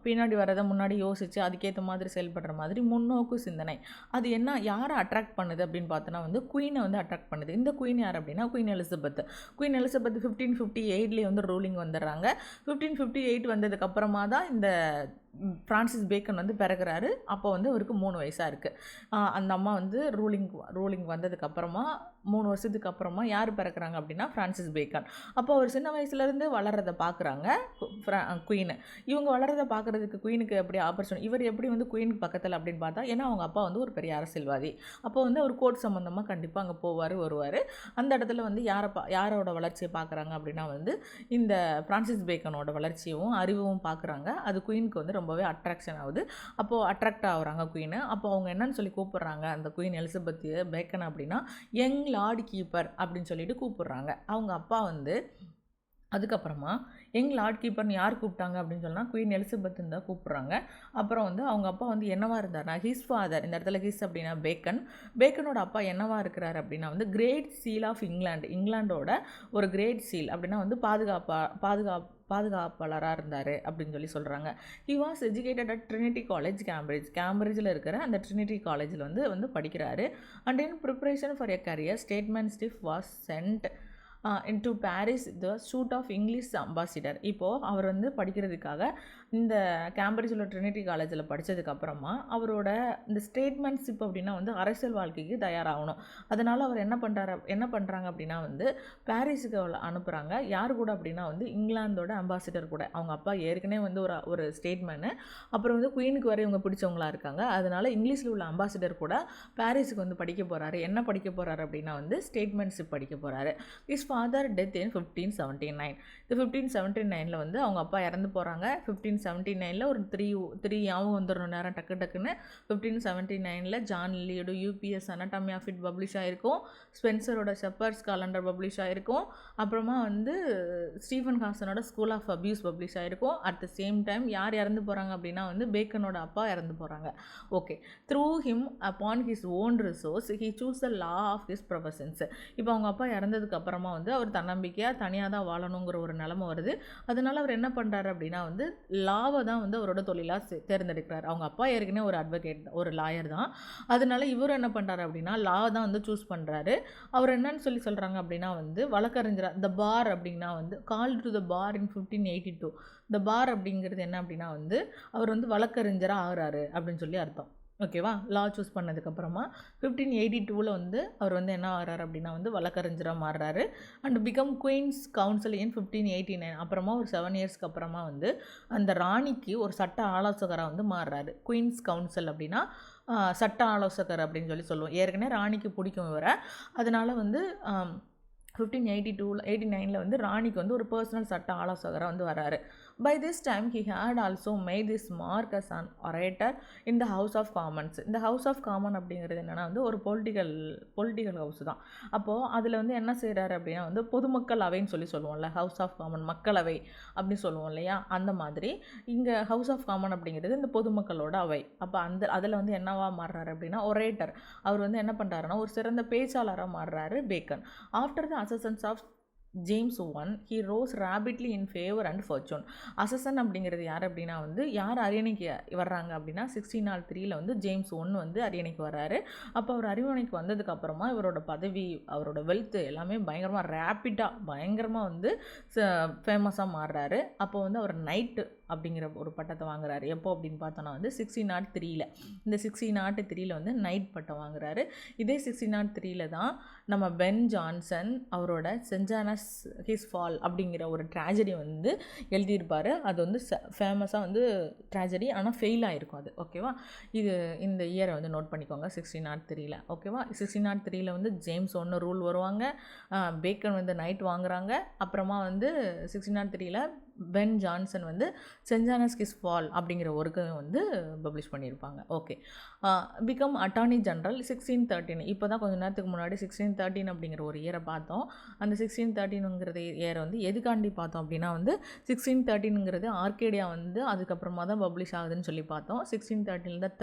Speaker 1: பின்னாடி வரதை முன்னாடி யோசித்து அதுக்கேற்ற மாதிரி செயல்படுற மாதிரி முன்னோக்கு சிந்தனை. அது யாரை அட்ராக்ட் பண்ணுது அப்படின்னு பார்த்தோன்னா வந்து குயினை வந்து அட்ராக்ட் பண்ணுது. இந்த குயின் யார் அப்படின்னா குயின் எலிசபெத் 1558 வந்து ரூலிங் வந்துடுறாங்க. 1558 வந்ததுக்கப்புறமா தான் இந்த ஃப்ரான்சிஸ் பேக்கன் வந்து பிறகுறாரு. அப்போ வந்து அவருக்கு 3 வயசாக இருக்குது. அந்த அம்மா வந்து ரூலிங் வந்ததுக்கப்புறமா 3 வருஷத்துக்கு அப்புறமா யார் பிறக்கிறாங்க அப்படின்னா ஃப்ரான்சிஸ் பேக்கன். அப்போ அவர் சின்ன வயசுலேருந்து வளர்கிறத பார்க்குறாங்க குயின். இவங்க வளர்கிறத பார்க்குறதுக்கு குயினுக்கு எப்படி ஆப்பர்ச்சுனிட்டி, இவர் எப்படி வந்து குயினுக்கு பக்கத்தில் அப்படின்னு பார்த்தா, ஏன்னா அவங்க அப்பா வந்து ஒரு பெரிய அரசியல்வாதி. அப்போ வந்து அவர் கோர்ட் சம்மந்தமாக கண்டிப்பாக அங்கே போவார் வருவார். அந்த இடத்துல வந்து யாரோட வளர்ச்சியை பார்க்குறாங்க அப்படின்னா வந்து இந்த ஃப்ரான்சிஸ் பேக்கனோட வளர்ச்சியும் அறிவும் பார்க்குறாங்க. அது குயினுக்கு வந்து ரொம்பவே அட்ராக்ஷன் ஆகுது. அப்போது அட்ராக்ட் ஆகுறாங்க குயின். அப்போ அவங்க என்னன்னு சொல்லி கூப்பிட்றாங்க அந்த குயின் எலிசபெத் பேக்கன் அப்படின்னா யங் லார்ட் கீப்பர் அப்படின்னு சொல்லிட்டு கூப்பிட்றாங்க. அவங்க அப்பா வந்து அதுக்கப்புறமா யங் லார்ட் கீப்பர்னு யார் கூப்பிட்டாங்க அப்படின்னு சொன்னால் குயின் எலிசபெத்துன்னு தான் கூப்பிட்றாங்க. அப்புறம் வந்து அவங்க அப்பா வந்து என்னவாக இருந்தார்னா ஹிஸ் ஃபாதர், இந்த இடத்துல ஹிஸ் அப்படின்னா பேக்கனோட அப்பா என்னவாக இருக்கிறார் அப்படின்னா வந்து கிரேட் சீல் ஆஃப் இங்கிலாண்டோட ஒரு கிரேட் சீல் அப்படின்னா வந்து பாதுகாப்பாளராக இருந்தார் அப்படின்னு சொல்கிறாங்க. He was educated at Trinity college கேம்பிரிட்ஜில் இருக்கிற அந்த ட்ரினிட்டி காலேஜில் வந்து படிக்கிறாரு. And in preparation for a career statement was sent into Paris the suite of English ambassador. இப்போது அவர் வந்து படிக்கிறதுக்காக இந்த கேம்பிரிட்ஜில் ட்ரினிட்டி காலேஜில் படித்ததுக்கப்புறமா அவரோட இந்த ஸ்டேட்மென்ட்ஷிப் அப்படின்னா வந்து அரசியல் வாழ்க்கைக்கு தயாராகணும். அதனால் அவர் என்ன பண்ணுறாங்க அப்படின்னா வந்து பாரிஸுக்கு அனுப்புகிறாங்க. யார் கூட அப்படின்னா வந்து இங்கிலாந்தோட அம்பாசிடர் கூட. அவங்க அப்பா ஏற்கனவே வந்து ஒரு ஸ்டேட்மென்னு, அப்புறம் வந்து குயினுக்கு வரை இவங்க பிடிச்சவங்களாக இருக்காங்க. அதனால் இங்கிலீஷில் உள்ள அம்பாசிடர் கூட பாரிஸுக்கு வந்து படிக்க போகிறாரு. என்ன படிக்க போகிறாரு அப்படின்னா வந்து ஸ்டேட்மென்ட்ஷிப் படிக்க போகிறாரு. இஸ் ஃபாதர் டெத் இன் 1579. இந்த 1579 வந்து அவங்க அப்பா இறந்து போகிறாங்க. 1579 ஒரு த்ரீ ஞாபகம் வந்துடணும் நேரம் டக்குன்னு. 1579 ஜான் லியோட Euphues anatomy of it publish ஆகிருக்கும். ஸ்பென்சரோட ஷெப்பர்ட்ஸ் காலண்டர் பப்ளிஷ் ஆகிருக்கும். அப்புறமா வந்து ஸ்டீஃபன் ஹாசனோட ஸ்கூல் ஆஃப் அபியூஸ் பப்ளிஷ் ஆகிருக்கும். அட் த சேம் டைம் யார் இறந்து போகிறாங்க அப்படின்னா வந்து பேக்கனோட அப்பா இறந்து போகிறாங்க. Okay, through him upon his own resource he choose the law of his professions. இப்போ அவங்க அப்பா இறந்ததுக்கு அப்புறமா வந்து அவர் தன்னம்பிக்கையாக தனியாக தான் வாழணுங்கிற ஒரு நிலைமை வருது. அதனால் அவர் என்ன பண்ணுறாரு அப்படின்னா வந்து லாவை தான் வந்து அவரோட தொழிலாக தேர்ந்தெடுக்கிறார். அவங்க அப்பா ஏற்கனவே ஒரு அட்வொகேட், ஒரு லாயர் தான். அதனால இவர் என்ன பண்ணுறாரு அப்படின்னா லா தான் வந்து சூஸ் பண்ணுறாரு. அவர் என்னன்னு சொல்கிறாங்க அப்படின்னா வந்து வழக்கறிஞர். த பார் அப்படின்னா வந்து கால் டு த பார் இன் 1582. இந்த பார் அப்படிங்கிறது என்ன அப்படின்னா வந்து அவர் வந்து வழக்கறிஞராக ஆகிறாரு அப்படின்னு சொல்லி அர்த்தம். ஓகேவா, லா சூஸ் பண்ணதுக்கப்புறமா 1582 வந்து அவர் வந்து என்ன ஆகிறார் அப்படின்னா வந்து வழக்கறிஞராக மாறுறாரு. அண்ட் பிகம் குயின்ஸ் கவுன்சில் இன் 1589. அப்புறமா ஒரு 7 இயர்ஸ்க்கு அப்புறமா வந்து அந்த ராணிக்கு ஒரு சட்ட ஆலோசகராக வந்து மாறுறாரு. குயின்ஸ் கவுன்சில் அப்படின்னா சட்ட ஆலோசகர் அப்படின்னு சொல்லுவோம். ஏற்கனவே ராணிக்கு பிடிக்கும் இவரை. அதனால் வந்து 1589 வந்து ராணிக்கு வந்து ஒரு பர்சனல் சட்ட ஆலோசகராக வந்து வராரு. By this time he had also made his mark as an orator in the House of Commons. இந்த House of Commons அப்படிங்கிறது என்னென்னா வந்து ஒரு பொலிட்டிக்கல் ஹவுஸ் தான். அப்போது அதில் வந்து என்ன செய்கிறாரு அப்படின்னா வந்து பொதுமக்கள் அவைன்னு சொல்லுவோம்ல, ஹவுஸ் ஆஃப் காமன் மக்களவை அப்படின்னு சொல்லுவோம் இல்லையா, அந்த மாதிரி இங்கே ஹவுஸ் ஆஃப் காமன் அப்படிங்கிறது இந்த பொதுமக்களோட அவை. அப்போ அதில் வந்து என்னவா மாறுறாரு அப்படின்னா ஒரேட்டர். அவர் வந்து என்ன பண்ணுறாருன்னா ஒரு சிறந்த பேச்சாளராக மாறுறாரு பேக்கன். ஆஃப்டர் த அசசன்ஸ் of James I he rose rapidly in favor and fortune. Accession அப்படிங்கிறது யார் அப்படின்னா வந்து யார் அரியணைக்கு வர்றாங்க அப்படின்னா 1603 வந்து ஜேம்ஸ் I வந்து அரியணைக்கு வர்றாரு. அப்போ அவர் அரியணைக்கு வந்ததுக்கப்புறமா இவரோட பதவி, அவரோட வெல்த்து எல்லாமே பயங்கரமாக ரேப்பிடாக பயங்கரமாக வந்து ஃபேமஸாக மாறுறாரு. அப்போ வந்து அவர் நைட்டு அப்படிங்கிற ஒரு பட்டத்தை வாங்குறாரு. எப்போ அப்படின்னு பார்த்தோன்னா வந்து 1603. இந்த 1603 வந்து நைட் பட்டம் வாங்குறாரு. இதே 1603 தான் நம்ம பென் ஜான்சன் அவரோட சென்ட் ஹிஸ் ஃபால் அப்படிங்கிற ஒரு ட்ராஜடி வந்து எழுதியிருப்பார். அது வந்து ஃபேமஸாக வந்து ட்ராஜடி, ஆனால் ஃபெயில் ஆகிருக்கும் அது. ஓகேவா, இது இந்த இயரை வந்து நோட் பண்ணிக்கோங்க 1603. ஓகேவா, 1603 வந்து ஜேம்ஸ் ஒன்று ரூல் வருவாங்க. பேக்கன் வந்து நைட் வாங்குறாங்க. அப்புறமா வந்து 1603 பென் ஜான்சன் வந்து சென்ட் ஹிஸ் ஃபால் அப்படிங்கிற ஒர்க்கை வந்து பப்ளிஷ் பண்ணியிருப்பாங்க. Okay, become attorney general 1613. இப்போ தான் கொஞ்சம் நேரத்துக்கு முன்னாடி 1613 அப்படிங்கிற ஒரு இயரை பார்த்தோம். அந்த 1613ங்கிறது இயரை வந்து எதுக்காண்டி பார்த்தோம் அப்படின்னா வந்து 1613ங்கிறது ஆர்கேடியா வந்து அதுக்கப்புறமா தான் பப்ளிஷ் ஆகுதுன்னு சொல்லி பார்த்தோம். 1613 தான்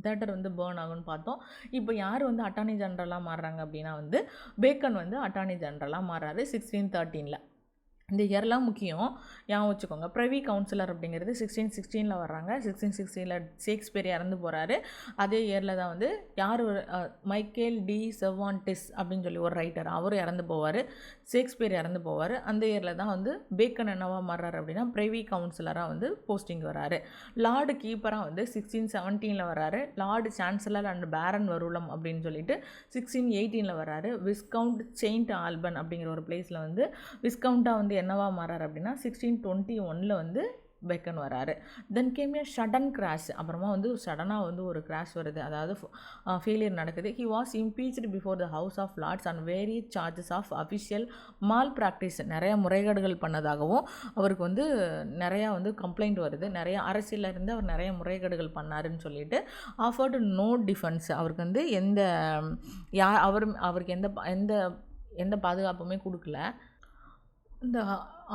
Speaker 1: தேட்டர் வந்து பேர்ன் ஆகும்னு பார்த்தோம். இப்போ யார் வந்து அட்டார்னி ஜெனரலாக மாறுறாங்க அப்படின்னா வந்து பேக்கன் வந்து அட்டார்னி ஜெனரலாக மாறுறாரு 1613. இந்த இயர்லாம் முக்கியம், ஞாபகம் வச்சுக்கோங்க. ப்ரைவி கவுன்சிலர் அப்படிங்கிறது 1616 வர்றாங்க. 1616 ஷேக்ஸ்பியர் இறந்து போகிறாரு. அதே இயரில் தான் வந்து யார் மைக்கேல் டி செர்வான்டிஸ் அப்படின்னு சொல்லி ஒரு ரைட்டர், அவர் இறந்து போவார். ஷேக்ஸ்பியர் இறந்து போவார். அந்த இயரில் தான் வந்து பேக்கன் என்னவா மாறுறாரு அப்படின்னா ப்ரைவி கவுன்சிலராக வந்து போஸ்டிங் வராரு. லார்டு கீப்பராக வந்து 1617 வராரு. லார்டு சான்சலர் அண்ட் பேரன் வருலம் அப்படின்னு சொல்லிட்டு 1618 வராரு. விஸ்கவுண்ட் செயின்ட் ஆல்பன் அப்படிங்கிற ஒரு பிளேஸில் வந்து விஸ்கவுண்டாக வந்து என்னவா மாறாரு அப்படின்னா 1621 வந்து பேக்கன் வராரு. தென் கேம் ஏ சடன் கிராஷ். அப்புறமா வந்து சடனாக வந்து ஒரு கிராஷ் வருது, அதாவது ஃபெயிலியர் நடக்குது. He was impeached before the House of Lords and various charges of official malpractice. நிறைய முறைகேடுகள் பண்ணதாகவும் அவருக்கு வந்து நிறையா வந்து கம்ப்ளைண்ட் வருது. நிறைய அரசியலில் இருந்து அவர் நிறைய முறைகேடுகள் பண்ணாருன்னு சொல்லிட்டு ஆஃபர்டு நோ டிஃபென்ஸ். அவருக்கு வந்து அவருக்கு எந்த பாதுகாப்புமே கொடுக்கல. இந்த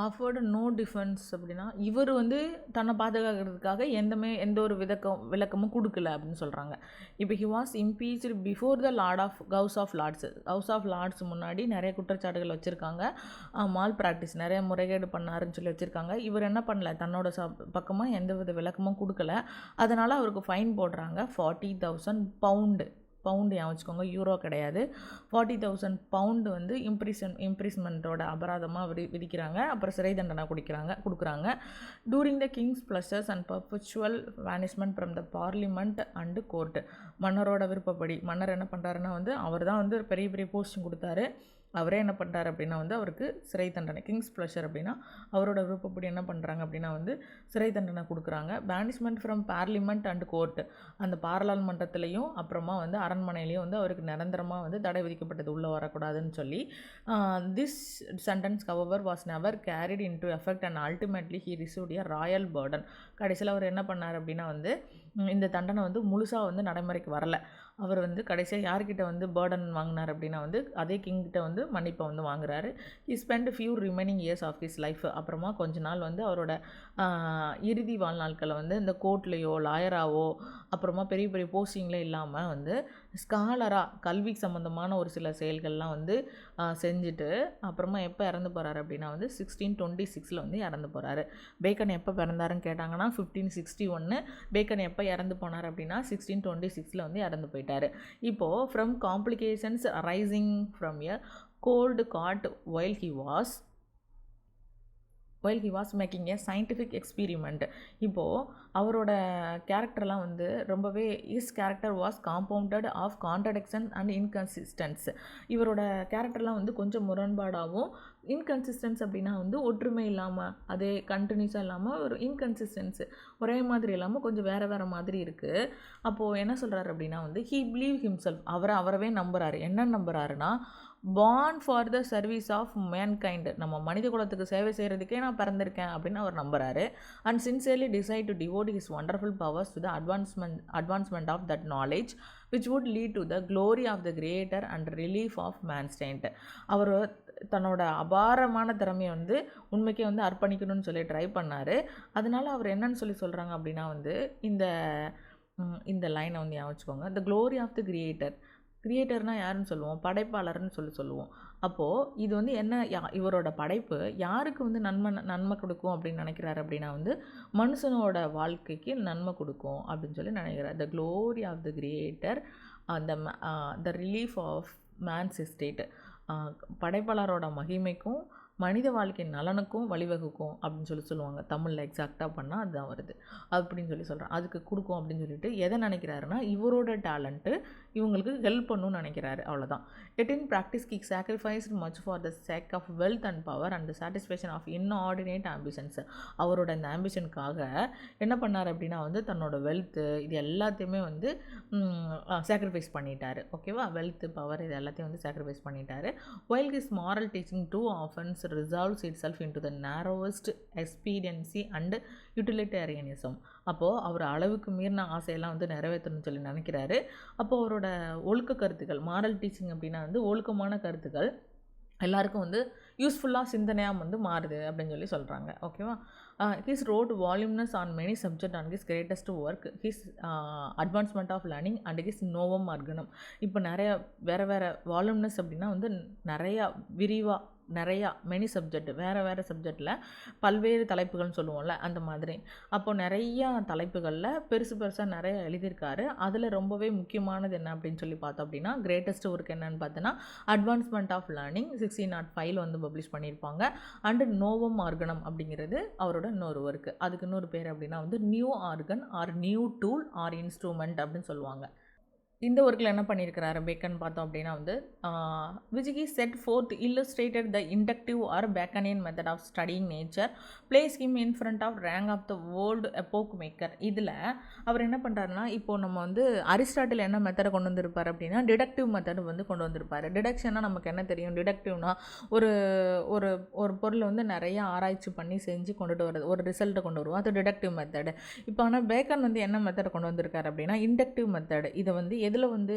Speaker 1: ஆஃபர்டு நோ டிஃபென்ஸ் அப்படின்னா இவர் வந்து தன்னை பாதுகாக்கிறதுக்காக எந்த ஒரு விளக்கமும் கொடுக்கல அப்படின்னு சொல்கிறாங்க. இப்போ he was impeached before the House of Lords முன்னாடி நிறைய குற்றச்சாட்டுகள் வச்சுருக்காங்க. மால் ப்ராக்டிஸ், நிறைய முறைகேடு பண்ணாருன்னு சொல்லி வச்சுருக்காங்க. இவர் என்ன பண்ணல, தன்னோட பக்கமாக எந்த வித விளக்கமும் கொடுக்கல. அதனால் அவருக்கு ஃபைன் போடுறாங்க. 40,000 பவுண்டு. ஞாபகம் வச்சுக்கோங்க, யூரோ கிடையாது. 40,000 பவுண்டு வந்து இம்ப்ரிஸ்மெண்ட்டோட அபராதமாக விதிக்கிறாங்க. அப்புறம் சிறை தண்டனை கொடுக்குறாங்க. During the king's pleasure and perpetual banishment from the Parliament and court. மன்னரோட விருப்பப்படி மன்னர் என்ன பண்ணுறாருன்னா வந்து அவர் தான் வந்து பெரிய பெரிய போஸ்டிங் கொடுத்தாரு. அவரே என்ன பண்ணுறாரு அப்படின்னா வந்து அவருக்கு சிறை தண்டனை, கிங்ஸ் ப்ளஷர் அப்படின்னா அவரோட விருப்பப்படி என்ன பண்ணுறாங்க அப்படின்னா வந்து சிறை தண்டனை கொடுக்குறாங்க. பேனிஷ்மெண்ட் ஃப்ரம் பார்லிமெண்ட் அண்ட் கோர்ட்டு, அந்த பாராளுமன்றத்துலேயும் அப்புறமா வந்து அரண்மனையிலையும் வந்து அவருக்கு நிரந்தரமாக வந்து தடை விதிக்கப்பட்டது, உள்ளே வரக்கூடாதுன்னு சொல்லி. This sentence however was never carried into effect and ultimately he received a royal pardon. கடைசியில் அவர் என்ன பண்ணார் அப்படின்னா வந்து இந்த தண்டனை வந்து முழுசாக வந்து நடைமுறைக்கு வரலை. அவர் வந்து கடைசியாக யார்கிட்ட வந்து பேர்டன் வாங்கினார் அப்படின்னா வந்து அதே கிங்கிட்ட வந்து மன்னிப்பை வந்து வாங்குறாரு. He spent few remaining years of his life. அப்புறமா கொஞ்ச நாள் வந்து அவரோட இறுதி வாழ்நாட்களை வந்து இந்த கோர்ட்லேயோ லாயராகவோ அப்புறமா பெரிய பெரிய போஸ்டிங்கில் இல்லாமல் வந்து ஸ்காலராக கல்வி சம்மந்தமான ஒரு சில செயல்கள்லாம் வந்து செஞ்சுட்டு அப்புறமா எப்போ இறந்து போகிறாரு அப்படின்னா வந்து 1626 வந்து இறந்து போகிறாரு. பேக்கன் எப்போ பிறந்தாருன்னு கேட்டாங்கன்னா 1561. பேக்கன் எப்போ இறந்து போனார் அப்படின்னா 1626 வந்து இறந்து போயிட்டார். இப்போது from complications arising from a cold caught while he was making a scientific experiment. இப்போது அவரோட கேரக்டர்லாம் வந்து ரொம்பவே his character was compounded of contradiction and inconsistency. இவரோட கேரக்டர்லாம் வந்து கொஞ்சம் முரண்பாடாகவும், இன்கன்சிஸ்டன்ஸ் அப்படின்னா வந்து ஒற்றுமை இல்லாமல், அதே கண்டினியூஸாக இல்லாமல் ஒரு இன்கன்சிஸ்டன்ஸ், ஒரே மாதிரி இல்லாமல் கொஞ்சம் வேறு மாதிரி இருக்குது. அப்போது என்ன சொல்கிறாரு அப்படின்னா வந்து ஹீ பிலீவ் ஹிம்செல்ஃப், அவரவே நம்புகிறாரு. என்ன நம்புகிறாருன்னா born for the service of mankind, நம்ம மனித குலத்துக்கு சேவை செய்கிறதுக்கே நான் பிறந்திருக்கேன் அப்படின்னு அவர் நம்புகிறாரு. And sincerely decide to devote his wonderful powers to the advancement of that knowledge which would lead to the glory of the creator and relief of mankind. அவர் தன்னோட அபாரமான திறமையை வந்து உண்மைக்கே வந்து அர்ப்பணிக்கணும்னு சொல்லி ட்ரை பண்ணார். அதனால அவர் என்னன்னு சொல்கிறாங்க அப்படின்னா வந்து இந்த லைனை வந்து ஞாபகம் வச்சுக்கோங்க. த க்ளோரி ஆஃப் த கிரியேட்டர்னால் யாருன்னு சொல்லுவோம், படைப்பாளர்னு சொல்லுவோம். அப்போது இது வந்து என்ன, இவரோட படைப்பு யாருக்கு வந்து நன்மை கொடுக்கும் அப்படின்னு நினைக்கிறாரு அப்படின்னா வந்து மனுஷனோட வாழ்க்கைக்கு நன்மை கொடுக்கும் அப்படின்னு சொல்லி நினைக்கிறார். The glory of the creator, the relief of man's estate, படைப்பாளரோட மகிமைக்கும் மனித வாழ்க்கையின் நலனுக்கும் வழிவகுக்கும் அப்படின்னு சொல்லுவாங்க. தமிழில் எக்ஸாக்டாக பண்ணால் அதுதான் வருது அப்படின்னு சொல்கிறேன். அதுக்கு கொடுக்கும் அப்படின்னு சொல்லிட்டு எதை நினைக்கிறாருன்னா, இவரோட டேலண்ட்டு இவங்களுக்கு ஹெல்ப் பண்ணணும்னு நினைக்கிறாரு, அவ்வளோதான். Yet in practice he sacrificed much for the sake of wealth and power and satisfaction of inordinate ambitions. அவரோட இந்த ஆம்பிஷனுக்காக என்ன பண்ணார் அப்படின்னா வந்து தன்னோட வெல்த்து இது எல்லாத்தையுமே வந்து சாக்ரிஃபைஸ் பண்ணிட்டாரு. ஓகேவா, வெல்த்து பவர் இது எல்லாத்தையும் வந்து சாக்ரிஃபைஸ் பண்ணிட்டாரு. While his moral teaching too ஆஃபன்ஸ் resolves itself into the narrowest expediency and utilitarianism. அப்போது அவர் அளவுக்கு மீறின ஆசையெல்லாம் வந்து நிறைவேற்றணும்னு சொல்லி நினைக்கிறாரு. அப்போது அவரோட ஒழுக்க கருத்துக்கள், மாரல் டீச்சிங் அப்படின்னா வந்து ஒழுக்கமான கருத்துக்கள் எல்லாருக்கும் வந்து யூஸ்ஃபுல்லாக சிந்தனையாக வந்து மாறுது அப்படின்னு சொல்லி சொல்கிறாங்க. ஓகேவா, his wrote voluminously on many subject and his greatest work his advancement of learning and his Novum Organum. இப்போ நிறைய வேறு வால்யூம்னஸ் அப்படின்னா வந்து நிறையா விரிவாக நிறையா மெனி சப்ஜெக்ட் வேறு சப்ஜெக்டில் பல்வேறு தலைப்புகள்னு சொல்லுவோம்ல, அந்த மாதிரி. அப்போது நிறையா தலைப்புகளில் பெருசாக நிறைய எழுதியிருக்காரு. அதில் ரொம்பவே முக்கியமானது என்ன அப்படின்னு சொல்லி பார்த்தோம் அப்படின்னா, கிரேட்டஸ்ட் ஒர்க் என்னன்னு பார்த்தோன்னா அட்வான்ஸ்மெண்ட் ஆஃப் லேர்னிங் 1605 வந்து பப்ளிஷ் பண்ணியிருப்பாங்க. அண்டு நோவம் ஆர்கனம் அப்படிங்கிறது அவரோட இன்னொரு ஒர்க்கு. அதுக்கு இன்னொரு பேர் அப்படின்னா வந்து new organ or new tool or instrument அப்படின்னு சொல்லுவாங்க. இந்த ஒர்க்கில் என்ன பண்ணியிருக்கிறாரு பேக்கன் பார்த்தோம் அப்படின்னா வந்து which he set forth illustrated the inductive or Baconian method of studying nature place him in front of rank of the world epoch maker. இதில் அவர் என்ன பண்ணுறாருன்னா, இப்போது நம்ம வந்து அரிஸ்டாட்டில் என்ன மெத்தடை கொண்டு வந்திருப்பார் அப்படின்னா டிடக்டிவ் மெத்தட் வந்து கொண்டு வந்திருப்பார். டிடக்ஷன்னா நமக்கு என்ன தெரியும், டிடக்டிவ்னா ஒரு ஒரு ஒரு பொருளை வந்து நிறைய ஆராய்ச்சி பண்ணி செஞ்சு கொண்டுட்டு வர்றது, ஒரு ரிசல்ட்டை கொண்டு வருவோம், அது டிடக்டிவ் மெத்தடு. இப்போ ஆனால் பேக்கன் வந்து என்ன மெத்தடை கொண்டு வந்திருக்காரு அப்படின்னா இண்டக்டிவ் மெத்தடு. இதை வந்து எதில் வந்து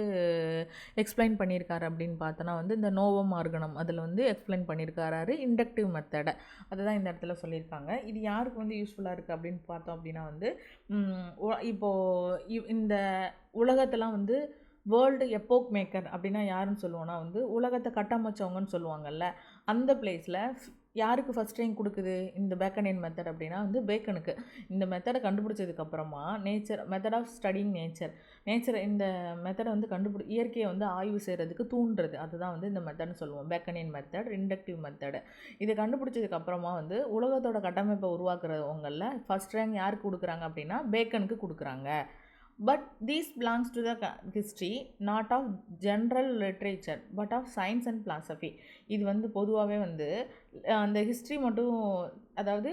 Speaker 1: எக்ஸ்பிளைன் பண்ணியிருக்காரு அப்படின்னு பார்த்தோன்னா வந்து இந்த நோவம் ஆர்கனம் அதில் வந்து எக்ஸ்பிளைன் பண்ணியிருக்காரு இண்டக்டிவ் மெத்தடை. அதுதான் இந்த இடத்துல சொல்லியிருக்காங்க. இது யாருக்கு வந்து யூஸ்ஃபுல்லாக இருக்குது அப்படின்னு பார்த்தோம் அப்படின்னா வந்து இப்போது இந்த உலகத்தெல்லாம் வந்து வேர்ல்டு எப்போக் மேக்கர் அப்படின்னா யாருன்னு சொல்லுவோன்னா வந்து உலகத்தை கட்டமைச்சவங்கன்னு சொல்லுவாங்கல்ல, அந்த பிளேஸில் யாருக்கு ஃபஸ்ட் ரேங்க் கொடுக்குது இந்த பேக்கனியன் மெத்தட் அப்படின்னா வந்து பேக்கனுக்கு. இந்த மெத்தடை கண்டுபிடிச்சதுக்கப்புறமா மெத்தட் ஆஃப் ஸ்டடிங் நேச்சர் இந்த மெத்தடை வந்து இயற்கையை வந்து ஆய்வு செய்கிறதுக்கு தூண்டுறது, அதுதான் வந்து இந்த மெத்தட்னு சொல்லுவோம், பேக்கனியன் மெத்தட், இண்டக்டிவ் மெத்தடு. இதை கண்டுபிடிச்சதுக்கப்புறமா வந்து உலகத்தோட கட்டமைப்பை உருவாக்குறவங்களில் ஃபஸ்ட் ரேங்க் யாருக்கு கொடுக்குறாங்க அப்படின்னா பேக்கனுக்கு கொடுக்குறாங்க. But these belongs to the history not of general literature but of science and philosophy. இது வந்து பொதுவாகவே வந்து அந்த ஹிஸ்ட்ரி மட்டும், அதாவது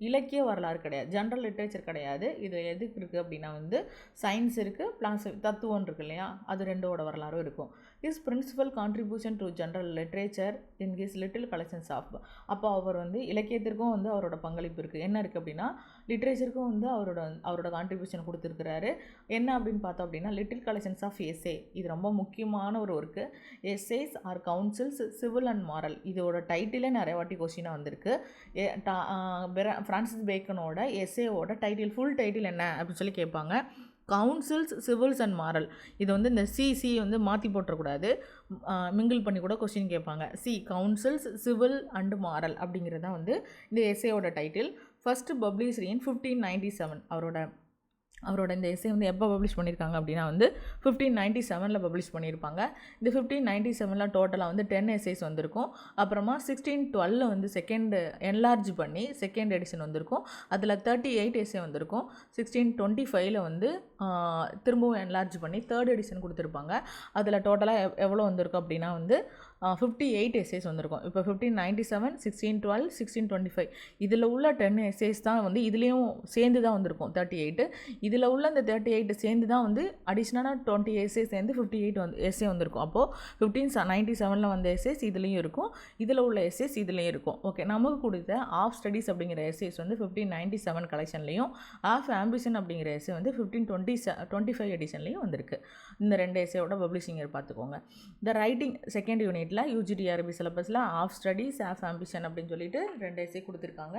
Speaker 1: இலக்கிய வரலாறு கிடையாது, ஜென்ரல் லிட்ரேச்சர் கிடையாது. இது எதுக்கு இருக்குது அப்படின்னா வந்து சயின்ஸ் இருக்குது, பிலாசபி தத்துவம் இருக்குது இல்லையா, அது ரெண்டோட வரலாறும் இருக்கும். His principal contribution to general literature in his little collections of. அப்போ அவர் வந்து இலக்கியத்திற்கும் வந்து அவரோட பங்களிப்பு இருக்குது. என்ன இருக்குது அப்படின்னா லிட்ரேச்சருக்கும் வந்து அவரோட கான்ட்ரிபியூஷன் கொடுத்துருக்கிறாரு. என்ன அப்படின்னு பார்த்தோம் அப்படின்னா லிட்டில் கலெக்ஷன்ஸ் ஆஃப் எஸ்ஸே, இது ரொம்ப முக்கியமான ஒரு work. Essays or counsels civil and moral, இதோட டைட்டிலே நிறைய வாட்டி கொஸ்டினாக வந்திருக்கு. ஃப்ரான்சிஸ் பேக்கனோட எஸ்ஸேவோட டைட்டில், ஃபுல் டைட்டில் என்ன அப்படின்னு சொல்லி கேட்பாங்க. Counsels civils and moral. இது வந்து இந்த சிசி வந்து மாற்றி போட்டுறக்கூடாது, மிங்கிள் பண்ணி கூட கொஸ்டின் கேட்பாங்க. கவுன்சில்ஸ் சிவில் அண்ட் மாரல் அப்படிங்கிறது தான் வந்து இந்த எஸ்ஸேவோட டைட்டில். ஃபஸ்ட்டு பப்ளிஷ்டு இன் 1597. அவரோட இந்த எஸ்ஸே வந்து எப்போ பப்ளிஷ் பண்ணியிருக்காங்க அப்படின்னா வந்து 1597 பப்ளிஷ் பண்ணியிருப்பாங்க. இந்த 1597 டோட்டலாக வந்து 10 எஸ்ஸேஸ் வந்திருக்கும். அப்புறமா 1612 வந்து என்லார்ஜ் பண்ணி செகண்ட் எடிஷன் வந்திருக்கும். அதில் 38 எஸ்ஸே வந்திருக்கும். 1625 வந்து திரும்பவும் என்லார்ஜ் பண்ணி தேர்ட் எடிஷன் கொடுத்துருப்பாங்க. அதில் டோட்டலாக எவ்வளோ வந்திருக்கும் அப்படின்னா வந்து 58 எஸ்ஸேஸ் வந்திருக்கும். இப்போ 1597, 1612, 1625 இதில் உள்ள 10 எஸ்ஸேஸ் தான் வந்து இதுலேயும் சேர்ந்து தான் வந்திருக்கும் 38. இதில் உள்ள இந்த 38 சேர்ந்து தான் வந்து அடிஷ்னலாக 20 எஸ்ஸே சேர்ந்து 58 எஸ்ஸே வந்திருக்கும். அப்போது 1597 வந்த எஸ்ஸேஸ் இதுலேயும் இருக்கும், இதில் உள்ள எஸ்ஸேஸ் இதுலேயும் இருக்கும். ஓகே, நமக்கு கொடுத்த ஆஃப் ஸ்டடீஸ் அப்படிங்கிற எஸ்ஸேஸ் வந்து 1597 கலெக்ஷன்லேயும், ஆஃப் ஆம்பிஷன் அப்படிங்கிற எஸ்ஸே வந்து 1525 எடிஷன்லேயும் வந்திருக்கு. இந்த 2 எஸ்ஸேயோட பப்ளிஷிங் பார்த்துக்கோங்க. த ரைட்டிங் செகண்ட் யூனிட்டில் UGTRB சிலபஸில் ஆஃப் ஸ்டடீஸ் ஆஃப் ஆம்பிஷன் அப்படின்னு சொல்லிட்டு 2 எஸ்ஸே கொடுத்துருக்காங்க.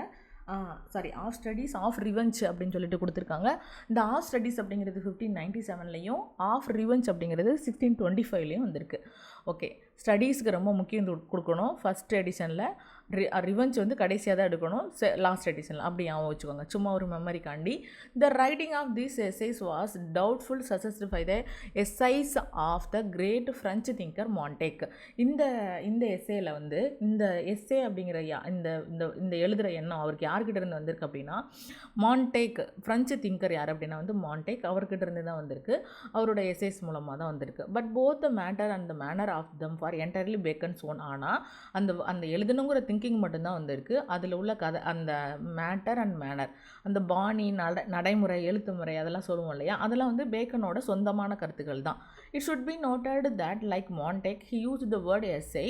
Speaker 1: ஆஃப் ஸ்டடீஸ் ஆஃப் ரிவெஞ்ச் அப்படின்னு சொல்லிட்டு கொடுத்துருக்காங்க. இந்த ஆஃப் ஸ்டடீஸ் அப்படிங்கிறது 1597 ஆஃப் ரிவெஞ்ச் அப்படிங்கிறது 1625 வந்திருக்கு. ஓகே, ஸ்டடீஸ்க்கு ரொம்ப முக்கியம் கொடுக்கணும். ஃபஸ்ட் எடிஷனில் ரிவெஞ்ச் வந்து கடைசியாக தான் எடுக்கணும் லாஸ்ட் எடிஷனில் அப்படி ஞாபகம் வச்சுக்கோங்க, சும்மா ஒரு மெமரிக்காண்டி. The writing of these essays was doubtful suggested by the essays of the great French thinker Montaigne. இந்த இந்த எஸ்ஸேயில் வந்து இந்த எஸ்ஸே அப்படிங்கிற இந்த இந்த எழுதுகிற எண்ணம் அவருக்கு யார்கிட்ட இருந்து வந்திருக்கு அப்படின்னா மான்டேக், ஃப்ரெஞ்சு திங்கர் யார் அப்படின்னா வந்து மான்டேக், அவர்கிட்ட இருந்து தான் வந்திருக்கு, அவரோட எஸ்ஸேஸ் மூலமாக தான் வந்திருக்கு. But both the matter and the manner of them far entirely Bacon's own. ஆனால் அந்த எழுதணுங்கிற திங்கிங் மட்டும்தான் வந்திருக்கு, அதில் உள்ள கதை அந்த மேட்டர் அண்ட் மேனர், அந்த பாணி, நடைமுறை, எழுத்து முறை அதெல்லாம் சொல்லுவோம் இல்லையா, அதெல்லாம் வந்து பேக்கனோட சொந்தமான கருத்துக்கள் தான். It should be noted that like Montagu he used the word essay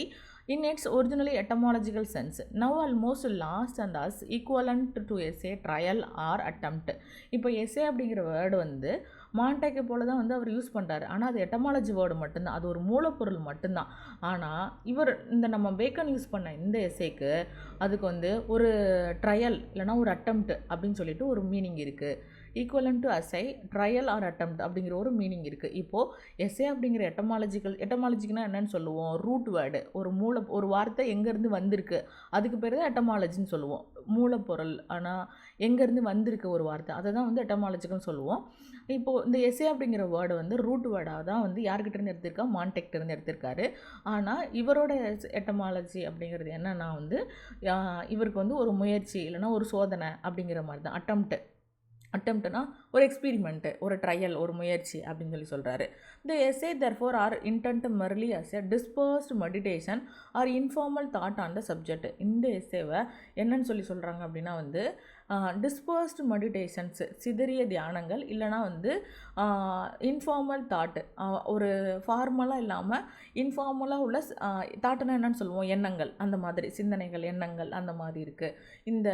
Speaker 1: in its originally etymological sense, now almost lost and thus equivalent to essay, trial or attempt. இப்போ essay அப்படிங்கிற வேர்டு வந்து மான்டேக்கை போல தான் வந்து அவர் யூஸ் பண்ணுறாரு, ஆனால் அது எட்டமாலஜி word மட்டும்தான், அது ஒரு மூலப்பொருள் மட்டும்தான். ஆனால் இவர் இந்த நம்ம பேக்கன் யூஸ் பண்ண இந்த எஸ்ஸேக்கு அதுக்கு வந்து ஒரு ட்ரையல் இல்லைனா ஒரு அட்டெம்ப்ட் அப்படின்னு சொல்லிட்டு ஒரு மீனிங் இருக்குது. ஈக்குவலன் டு அசை, ட்ரையல் ஆர் அட்டெம்ப்ட் அப்படிங்கிற ஒரு மீனிங் இருக்குது. இப்போது எஸ்ஏ அப்படிங்கிற எட்டமாலஜிக்குனா என்னென்னு சொல்லுவோம், ரூட் வேர்டு, ஒரு வார்த்தை எங்கேருந்து வந்திருக்கு அதுக்கு பேர் தான் எட்டமாலஜின்னு சொல்லுவோம், மூலப்பொருள். ஆனால் எங்கேருந்து வந்திருக்கு ஒரு வார்த்தை, அதை தான் வந்து எட்டமாலஜிக்குன்னு சொல்லுவோம். இப்போது இந்த எஸ்ஏ அப்படிங்கிற வேர்டு வந்து ரூட் வேர்டாக தான் வந்து யார்கிட்டேருந்து எடுத்திருக்கா, மான்டேக்டேருந்து எடுத்திருக்காரு. ஆனால் இவரோட எட்டமாலஜி அப்படிங்கிறது என்னன்னா வந்து இவருக்கு வந்து ஒரு முயற்சி இல்லைனா ஒரு சோதனை அப்படிங்கிற மாதிரி தான். அட்டெம்ப்ட்னா ஒரு எக்ஸ்பீரிமெண்ட்டு, ஒரு ட்ரையல், ஒரு முயற்சி அப்படின்னு சொல்லி சொல்கிறாரு. The essay therefore are intent merely as a dispersed meditation or informal thought on the subject. இந்த எஸ்ஸேவை என்னன்னு சொல்லி சொல்கிறாங்க அப்படின்னா வந்து டிஸ்பர்ஸ்டு மெடிடேஷன்ஸ், சிதறிய தியானங்கள், இல்லைனா வந்து இன்ஃபார்மல் தாட்டு, ஒரு ஃபார்மலாக இல்லாமல் இன்ஃபார்மலாக உள்ள தாட்டுனா என்னன்னு சொல்லுவோம், எண்ணங்கள், அந்த மாதிரி சிந்தனைகள், எண்ணங்கள் அந்த மாதிரி இருக்குது. இந்த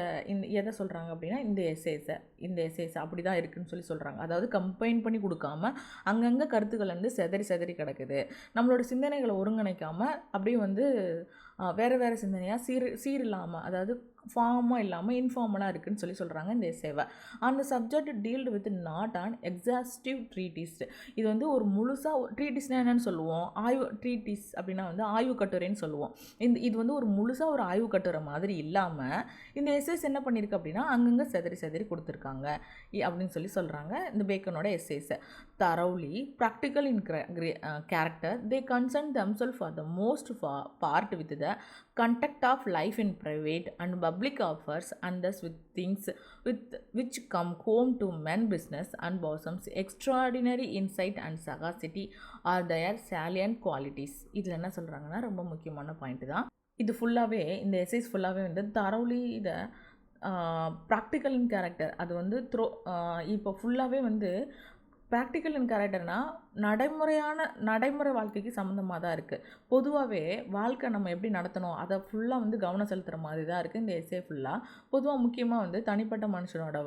Speaker 1: எதை சொல்கிறாங்க அப்படின்னா இந்த எஸ்ஸேஸை அப்படி தான் இருக்குதுன்னு சொல்லி சொல்கிறாங்க. அதாவது கம்பைன் பண்ணி கொடுக்காம அங்கங்கே கருத்துக்கள் வந்து செதறி கிடக்குது, நம்மளோட சிந்தனைகளை ஒருங்கிணைக்காமல் அப்படியே வந்து வேறு சிந்தனையாக சீர் இல்லாமல், அதாவது ஃபார்மாக இல்லாமல் இன்ஃபார்மலாக இருக்குதுன்னு சொல்லி சொல்கிறாங்க இந்த எஸ்ஸேவை. அந்த subject dealt with not an exhaustive treatise. இது வந்து ஒரு முழுசாக ட்ரீட்டிஸ்னால் என்னென்னு சொல்லுவோம், ட்ரீட்டிஸ் அப்படின்னா வந்து ஆய்வு கட்டுரைன்னு சொல்லுவோம். இது வந்து ஒரு முழுசாக ஒரு ஆய்வு கட்டுரை மாதிரி இல்லாமல் இந்த எஸ்ஸேஸ் என்ன பண்ணியிருக்கு அப்படின்னா அங்கங்கே செதறி கொடுத்துருக்காங்க அப்படின்னு சொல்லி சொல்கிறாங்க இந்த பேக்கனோட எஸ்ஸேஸை. Thoroughly practical in character, they concern themselves for the most part with the contact of life in private and public affairs, and thus with things which come home to men business and bosoms. Extraordinary insight and sagacity are their salient qualities. இதில் என்ன சொல்கிறாங்கன்னா ரொம்ப முக்கியமான point தான் இது. ஃபுல்லாகவே இந்த எஸ்ஐஸ் ஃபுல்லாகவே வந்து தரவுலி இதை ப்ராக்டிக்கல் இன் கேரக்டர், அது வந்து இப்போ ஃபுல்லாகவே வந்து ப்ராக்டிக்கல் இன் கேரக்டர்னால் நடைமுறை வாழ்க்கைக்கு சம்மந்தமாக தான் இருக்குது. பொதுவாகவே வாழ்க்கை நம்ம எப்படி நடத்தணும் அதை ஃபுல்லாக வந்து கவனம் செலுத்துகிற மாதிரி தான் இருக்குது இந்த எஸ்ஸே ஃபுல்லாக. பொதுவாக முக்கியமாக வந்து தனிப்பட்ட மனுஷனோட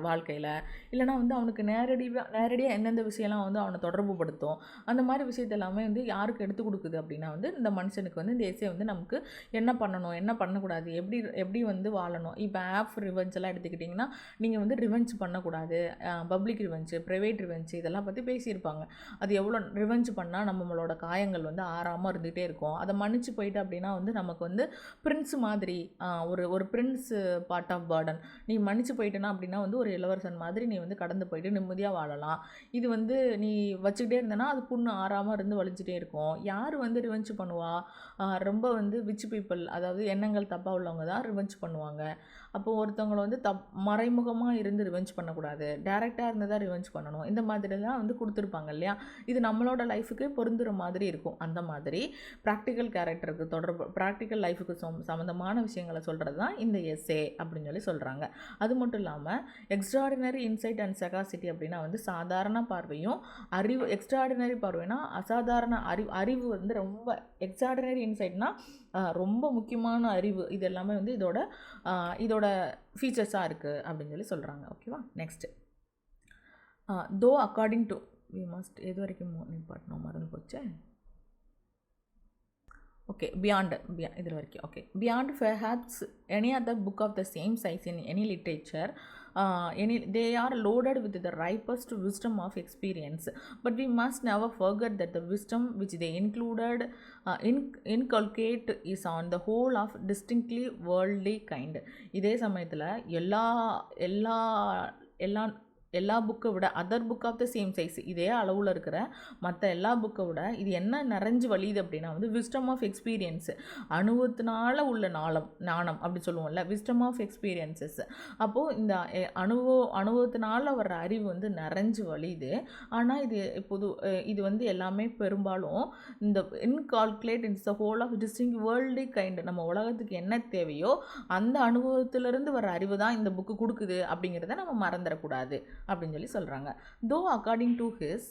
Speaker 1: வாழ்க்கையில் இல்லைனா வந்து அவனுக்கு நேரடியாக எந்தெந்த விஷயம்லாம் வந்து அவனை தொடர்பு படுத்தும், அந்த மாதிரி விஷயத்த எல்லாமே வந்து யாருக்கு எடுத்து கொடுக்குது அப்படின்னா வந்து இந்த மனுஷனுக்கு வந்து இந்த எஸ்ஸே வந்து நமக்கு என்ன பண்ணணும், என்ன பண்ணக்கூடாது, எப்படி வந்து வாழணும். இப்போ ரிவெஞ்ச் எல்லாம் எடுத்துக்கிட்டிங்கன்னா நீங்கள் வந்து ரிவெஞ்ச் பண்ணக்கூடாது, பப்ளிக் ரிவெஞ்சு, ப்ரைவேட் ரிவெஞ்ச் இதெல்லாம் பற்றி பேசியிருப்பாங்க. அது எவ்வளோ ரிவெஞ்ச் பண்ணால் நம்மளோட காயங்கள் வந்து ஆறாமல் இருந்துகிட்டே இருக்கும், அதை மன்னிச்சு போயிட்டு அப்படின்னா வந்து நமக்கு வந்து பிரின்ஸ் மாதிரி ஒரு பிரின்ஸ் பார்ட் ஆஃப் பர்டன், நீ மன்னிச்சு போயிட்டேன்னா அப்படின்னா வந்து ஒரு இளவரசன் மாதிரி நீ வந்து கடந்து போயிட்டு நிம்மதியாக வாழலாம். இது வந்து நீ வச்சுக்கிட்டே இருந்தேன்னா அது புண்ணு ஆறாமல் இருந்து வலிச்சுட்டே இருக்கும். யார் வந்து ரிவெஞ்ச் பண்ணுவா, ரொம்ப வந்து விச் பீப்புள், அதாவது எண்ணங்கள் தப்பாக உள்ளவங்க தான் ரிவெஞ்ச் பண்ணுவாங்க. அப்போது ஒருத்தவங்களை வந்து மறைமுகமாக இருந்து ரிவெஞ்ச் பண்ணக்கூடாது, டேரெக்டாக இருந்து தான் ரிவெஞ்ச் பண்ணணும். இந்த மாதிரிலாம் வந்து கொடுத்துருப்பாங்க இல்லையா, இது நம்மளோட லைஃபுக்கு பொருந்துகிற மாதிரி இருக்கும். அந்த மாதிரி ப்ராக்டிக்கல் கேரக்டருக்கு ப்ராக்டிக்கல் லைஃபுக்கு சம்மந்தமான விஷயங்களை சொல்கிறது தான் இந்த எஸ்ஸே அப்படின்னு சொல்லி சொல்கிறாங்க. அது மட்டும் இல்லாமல் எக்ஸ்ட்ராடினரி இன்சைட் அண்ட் செகாசிட்டி அப்படின்னா வந்து சாதாரண பார்வையும் அறிவு, எக்ஸ்ட்ராடினரி பார்வைனா அசாதாரண அறிவு வந்து ரொம்ப, எக்ஸ்ட்ராடினரி இன்சைட்னா ரொம்ப முக்கியமான அறிவு, இது எல்லாமே வந்து இதோட ஃபீச்சர்ஸாக இருக்குது அப்படின்னு சொல்லி சொல்கிறாங்க. ஓகேவா, நெக்ஸ்ட்டு தோ அக்கார்டிங் டு வி மஸ்ட் எது வரைக்கும் நிப்பாட்டணும் மறந்து போச்சு. ஓகே, பியாண்ட் இதில் வரைக்கும். Okay, beyond perhaps any other book of the same size in any literature they are loaded with the ripest wisdom of experience, but we must never forget that the wisdom which they included inculcate is on the whole of distinctly worldly kind. இதே சமயத்தில் எல்லா எல்லா எல்லா எல்லா புக்கை விட other book of the same size இதே அளவில் இருக்கிற மற்ற எல்லா புக்கை விட இது என்ன நிறைஞ்சு வழியுது அப்படின்னா வந்து விஸ்டம் ஆஃப் எக்ஸ்பீரியன்ஸு, அனுபவத்தினால உள்ள ஞானம் அப்படி சொல்லுவோம்ல, விஸ்டம் ஆஃப் எக்ஸ்பீரியன்சஸ். அப்போது இந்த அனுபவத்தினால வர்ற அறிவு வந்து நிறைஞ்சு வழியுது. ஆனால் இது வந்து எல்லாமே பெரும்பாலும் இந்த இன்கால்குலேட் இன்ஸ் the whole of this thing world kind, நம்ம உலகத்துக்கு என்ன தேவையோ அந்த அனுபவத்திலிருந்து வர அறிவு தான் இந்த புக்கு கொடுக்குது அப்படிங்கிறத நம்ம மறந்துடக்கூடாது அப்படின்னு சொல்லி சொல்கிறாங்க. Though according to his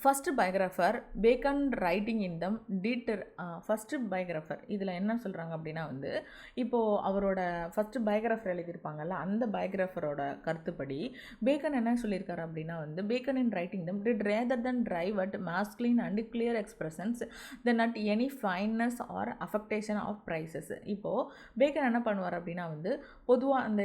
Speaker 1: first biographer Bacon writing in them டீட்டர் ஃபஸ்ட்டு பயோகிராஃபர் இதில் என்ன சொல்கிறாங்க அப்படின்னா வந்து இப்போது அவரோட ஃபஸ்ட்டு பயோகிராஃபர் எழுதியிருப்பாங்கல்ல, அந்த பயோகிராஃபரோட கருத்துப்படி பேக்கன் என்ன சொல்லியிருக்காரு அப்படின்னா வந்து Bacon in writing them did rather than drive at masculine and clear expressions then at any fineness or affectation of phrases. இப்போது பேக்கன் என்ன பண்ணுவார் அப்படின்னா வந்து பொதுவாக அந்த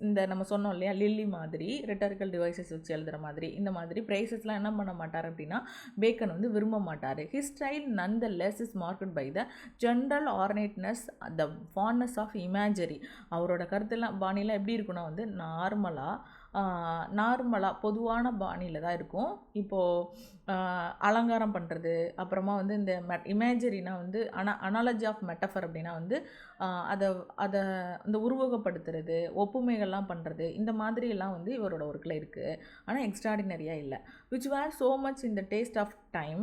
Speaker 1: இந்த நம்ம சொன்னோம் இல்லையா லில்லி மாதிரி ரிட்டாரிக்கல் டிவைசஸ் வச்சு எழுதுகிற மாதிரி இந்த மாதிரி ப்ரைசஸ்லாம் என்ன பண்ண மாட்டார் அப்படின்னா பேக்கன் வந்து விரும்ப மாட்டார். His style none the less is marked by the general ornateness, the fondness of imagery. அவரோட கருத்தெல்லாம் பாணிலாம் எப்படி இருக்குன்னா வந்து நார்மலாக பொதுவான பாணியில் தான் இருக்கும். இப்போது அலங்காரம் பண்ணுறது, அப்புறமா வந்து இந்த இமேஜரினா வந்து அனாலஜி ஆஃப் மெட்டஃபர் அப்படின்னா வந்து அதை இந்த உருவகப்படுத்துறது, ஒப்புமைகள்லாம் பண்ணுறது, இந்த மாதிரியெல்லாம் வந்து இவரோட ஒர்க்கில் இருக்குது. ஆனால் எக்ஸ்ட்ராடினரியாக இல்லை. Which were so much in the taste of time.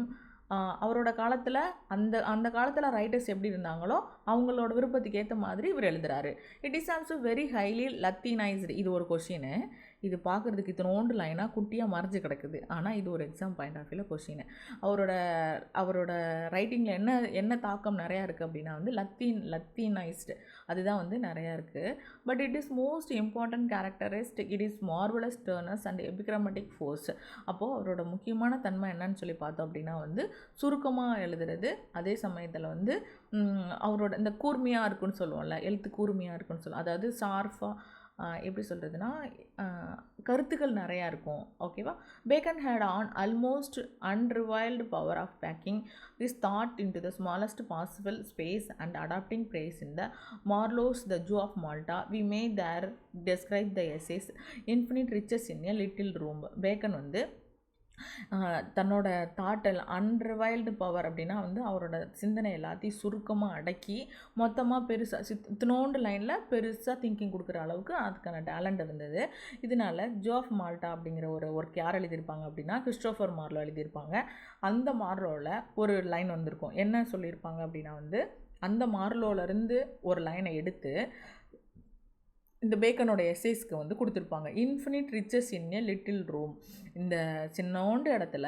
Speaker 1: அவரோட காலத்தில் அந்த காலத்தில் ரைட்டர்ஸ் எப்படி இருந்தாங்களோ அவங்களோட விருப்பத்துக்கு ஏற்ற மாதிரி இவர் எழுதுகிறாரு. It is also very highly Latinised. இது ஒரு கொஷின். இது பார்க்குறதுக்கு இத்தனோண்டு லைனாக குட்டியாக மறைஞ்சு கிடக்குது. ஆனால் இது ஒரு எக்ஸாம் பாயிண்ட் ஆஃப் வியூவில் கொஷின். அவரோட ரைட்டிங்கில் என்ன தாக்கம் நிறையா இருக்குது அப்படின்னா வந்து லத்தீனைஸ்டு அதுதான் வந்து நிறையா இருக்குது. But it is most important characteristic, it is marvellous terseness and epigrammatic force. அப்போது அவரோட முக்கியமான தன்மை என்னன்னு சொல்லி பார்த்தோம் அப்படின்னா வந்து சுருக்கமாக எழுதுறது, அதே சமயத்தில் வந்து அவரோட இந்த கூர்மையாக இருக்குன்னு சொல்லுவோம்ல, எழுத்து கூர்மையாக இருக்குன்னு சொல்லுவோம், அதாவது ஷார்ஃபாக எப்படி சொல்கிறதுனா கருத்துக்கள் நிறையா இருக்கும். ஓகேவா. Bacon had an almost unrivalled power of packing this thought into the smallest possible space and adapting phrase in the Marlowe's the Jew of Malta we may there describe the essays infinite riches in a little room. Bacon வந்து தன்னோட தாட்டல் அன்ரிவைல்டு power அப்படின்னா வந்து அவரோட சிந்தனை எல்லாத்தையும் சுருக்கமாக அடக்கி மொத்தமாக பெருசாக இத்தினோண்டு லைனில் பெருசாக திங்கிங் கொடுக்குற அளவுக்கு அதுக்கான டேலண்ட் இருந்தது. இதனால ஜூ ஆஃப் மால்டா அப்படிங்கிற ஒரு ஒர்க் யார் எழுதியிருப்பாங்க அப்படின்னா கிறிஸ்டோஃபர் மார்லோ எழுதியிருப்பாங்க. அந்த மார்லோவில் ஒரு லைன் வந்திருக்கும். என்ன சொல்லியிருப்பாங்க அப்படின்னா வந்து அந்த மார்லோவிலேருந்து ஒரு லைனை எடுத்து இந்த பேக்கனோட எஸ்ஸேஸ்க்கு வந்து கொடுத்துருப்பாங்க. Infinite riches in a little room. இந்த சின்னோண்டு இடத்துல